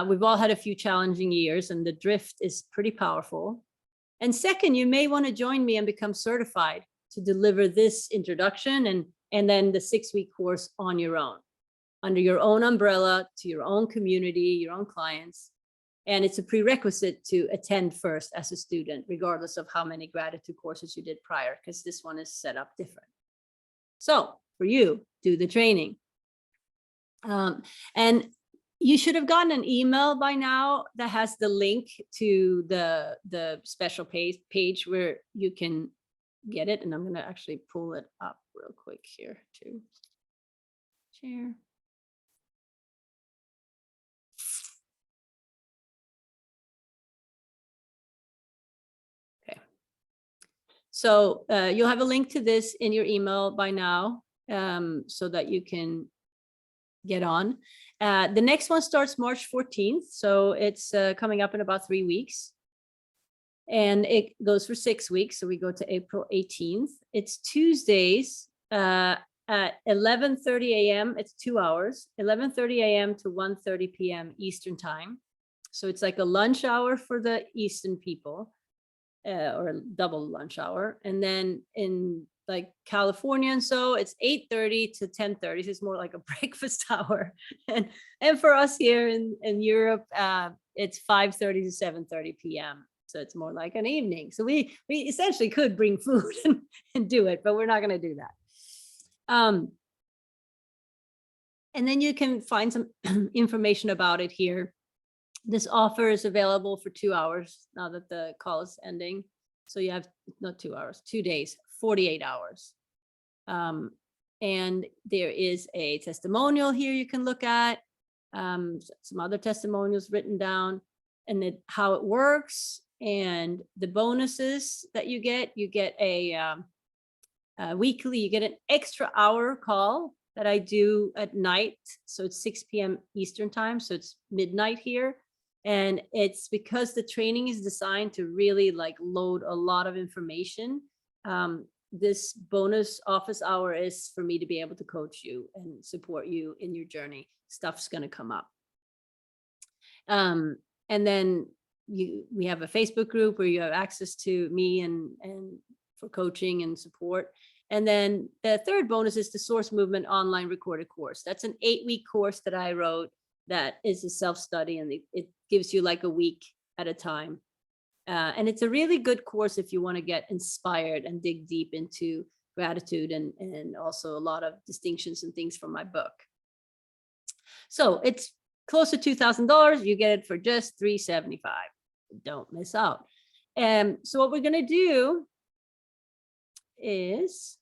We've all had a few challenging years, and the drift is pretty powerful. And second, you may want to join me and become certified to deliver this introduction and then the 6-week course on your own, under your own umbrella, to your own community, your own clients. And it's a prerequisite to attend first as a student, regardless of how many gratitude courses you did prior, because this one is set up different. So for you, do the training. And you should have gotten an email by now that has the link to the special page where you can get it. And I'm going to actually pull it up real quick here to share. Okay. So you'll have a link to this in your email by now, so that you can get on. The next one starts March 14th. So it's coming up in about 3 weeks. And it goes for 6 weeks. So we go to April 18th. It's Tuesdays at 11:30 a.m. It's 2 hours, 11:30 a.m. to 1:30 p.m. Eastern time. So it's like a lunch hour for the Eastern people, or a double lunch hour. And then in like California and so it's 8:30 to 10:30. So it's more like a breakfast hour. And for us here in Europe, it's 5:30 to 7:30 p.m. So it's more like an evening. So we essentially could bring food and do it, but we're not going to do that. And then you can find some information about it here. This offer is available for 2 hours now that the call is ending. So you have not 2 hours, 2 days, 48 hours. And there is a testimonial here you can look at, some other testimonials written down, and how it works, and the bonuses that you get a weekly, you get an extra hour call that I do at night. So it's 6 p.m. Eastern time. So it's midnight here. And it's because the training is designed to really like load a lot of information. This bonus office hour is for me to be able to coach you and support you in your journey. Stuff's going to come up. And then we have a Facebook group where you have access to me and for coaching and support. And then the third bonus is the Source Movement online recorded course. That's an 8-week course that I wrote that is a self-study, and it gives you like a week at a time. And it's a really good course if you want to get inspired and dig deep into gratitude and also a lot of distinctions and things from my book. So it's close to $2,000. You get it for just $375. Don't miss out. So what we're going to do is,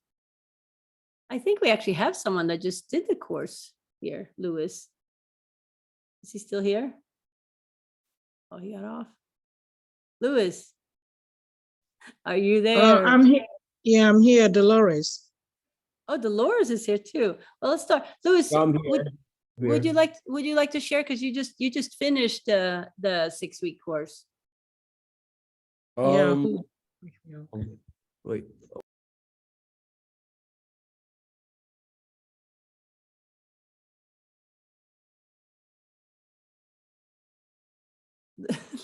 I think we actually have someone that just did the course here, Louis. Is he still here? Oh, he got off. Louis, are you there? I'm here. Yeah, I'm here, Dolores. Oh, Dolores is here too. Well, let's start. Louis, would you like to share, because you just finished the 6-week course? Yeah. Wait.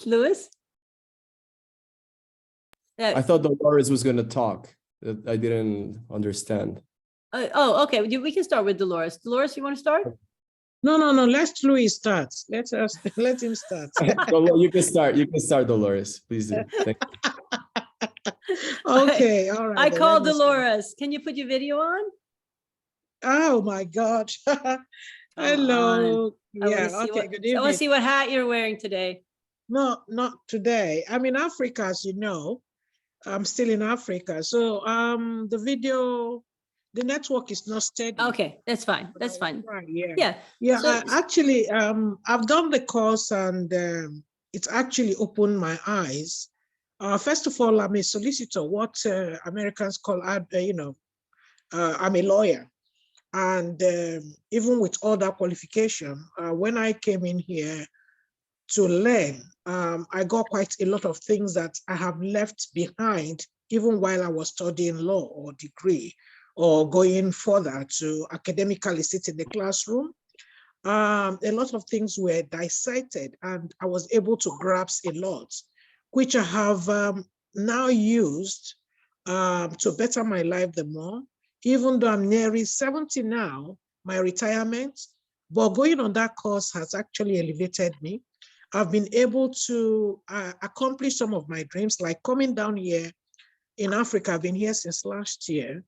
Louis? I thought Dolores was going to talk. I didn't understand. Oh, okay. We can start with Dolores. Dolores, you want to start? No, let Louis start. Let him start. You can start. You can start, Dolores. Please do. Thank you. Okay, all right. I then, called let me start. Dolores. Can you put your video on? Oh my God. Hello. Yeah, okay, good I want to evening. see what hat you're wearing today. No, not today. I'm in Africa, as you know. I'm still in Africa. So the video, the network is not steady. Okay, that's fine. but That's I will fine. try, yeah. Yeah. Yeah, So- actually, I've done the course and it's actually opened my eyes. First of all, I'm a solicitor, what Americans call, I'm a lawyer. And even with all that qualification, when I came in here to learn, I got quite a lot of things that I have left behind, even while I was studying law or degree, or going further to academically sit in the classroom. A lot of things were dissected and I was able to grasp a lot, which I have now used to better my life the more, even though I'm nearly 70 now, my retirement, but going on that course has actually elevated me. I've been able to accomplish some of my dreams, like coming down here in Africa. I've been here since last year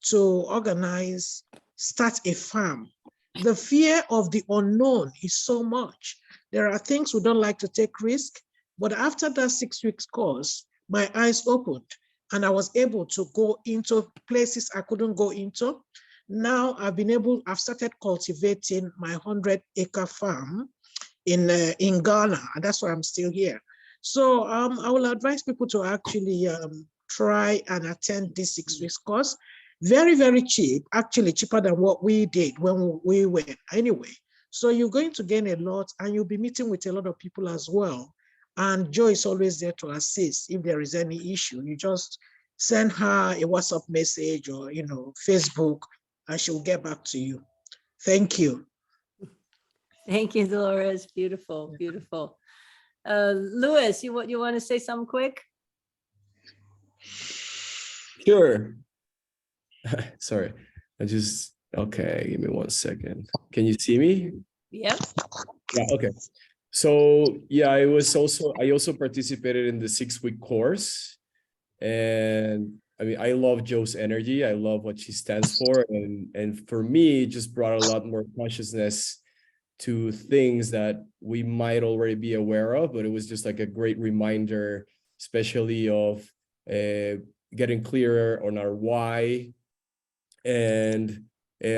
to organize, start a farm. The fear of the unknown is so much. There are things we don't like to take risk, but after that 6 weeks course, my eyes opened and I was able to go into places I couldn't go into. Now I've started cultivating my 100-acre farm in Ghana, and that's why I'm still here. So I will advise people to actually try and attend this 6 weeks course. Very, very cheap, actually cheaper than what we did when we went anyway. So you're going to gain a lot and you'll be meeting with a lot of people as well. And Jo is always there to assist if there is any issue. You just send her a WhatsApp message or Facebook and she'll get back to you. Thank you. Thank you, Dolores. Beautiful, beautiful. Louis, you want to say something quick? Sure. Sorry. Okay, give me 1 second. Can you see me? Yep. Yeah, okay. So yeah, I also participated in the 6-week course. And I mean, I love Jo's energy. I love what she stands for. And for me, it just brought a lot more consciousness to things that we might already be aware of, but it was just like a great reminder, especially of getting clearer on our why and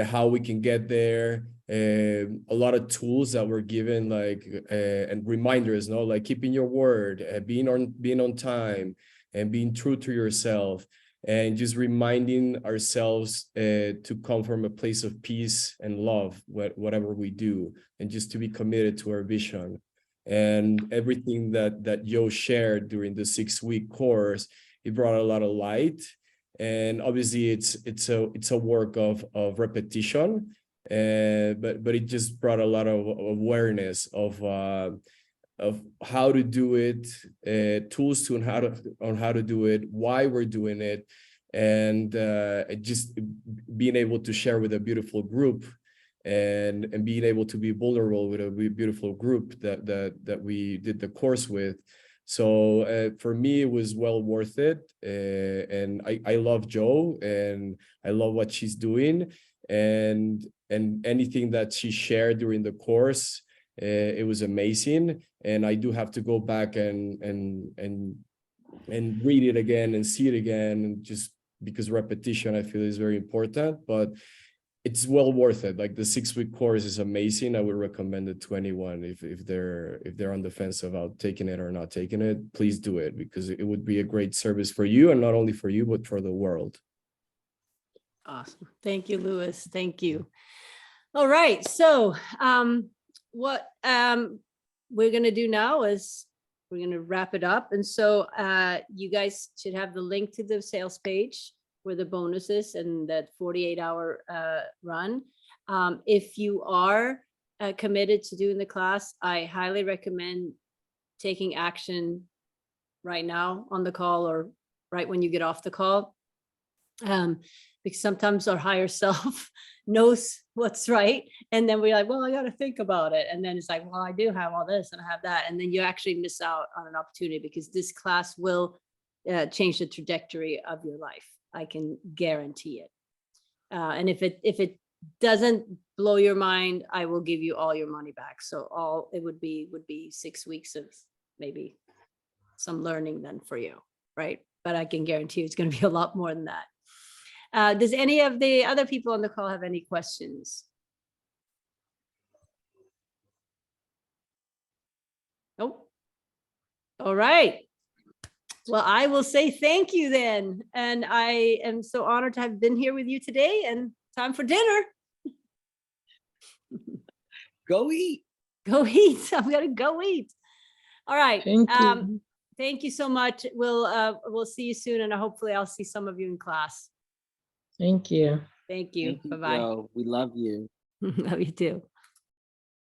how we can get there. A lot of tools that were given, like and reminders, like keeping your word, being on time, and being true to yourself, and just reminding ourselves to come from a place of peace and love, whatever we do, and just to be committed to our vision. And everything that Jo shared during the 6-week course, it brought a lot of light. And obviously it's a work of repetition, but it just brought a lot of awareness of how to do it, tools on how to do it, why we're doing it, and just being able to share with a beautiful group, and being able to be vulnerable with a beautiful group that we did the course with. So for me, it was well worth it. And I love Jo, and I love what she's doing, and anything that she shared during the course, it was amazing. And I do have to go back and read it again and see it again, and just because repetition, I feel, is very important. But it's well worth it. Like, the 6-week course is amazing. I would recommend it to anyone if they're on the fence about taking it or not taking it. Please do it, because it would be a great service for you, and not only for you, but for the world. Awesome. Thank you, Louis. Thank you. All right. So what we're going to do now is we're going to wrap it up. And so you guys should have the link to the sales page where the bonuses and that 48-hour run. If you are committed to doing the class, I highly recommend taking action right now on the call or right when you get off the call. Because sometimes our higher self knows what's right. And then we're like, well, I got to think about it. And then it's like, well, I do have all this and I have that. And then you actually miss out on an opportunity because this class will change the trajectory of your life. I can guarantee it. And if it doesn't blow your mind, I will give you all your money back. So all it would be 6 weeks of maybe some learning then for you, right? But I can guarantee you it's going to be a lot more than that. Does any of the other people on the call have any questions? Nope. All right. Well, I will say thank you then. And I am so honored to have been here with you today, and time for dinner. Go eat. Go eat. I'm going to go eat. All right. Thank you. Thank you so much. We'll see you soon, and hopefully I'll see some of you in class. Thank you. Thank you. Thank you, Bye-bye. Jo. We love you. Love you too.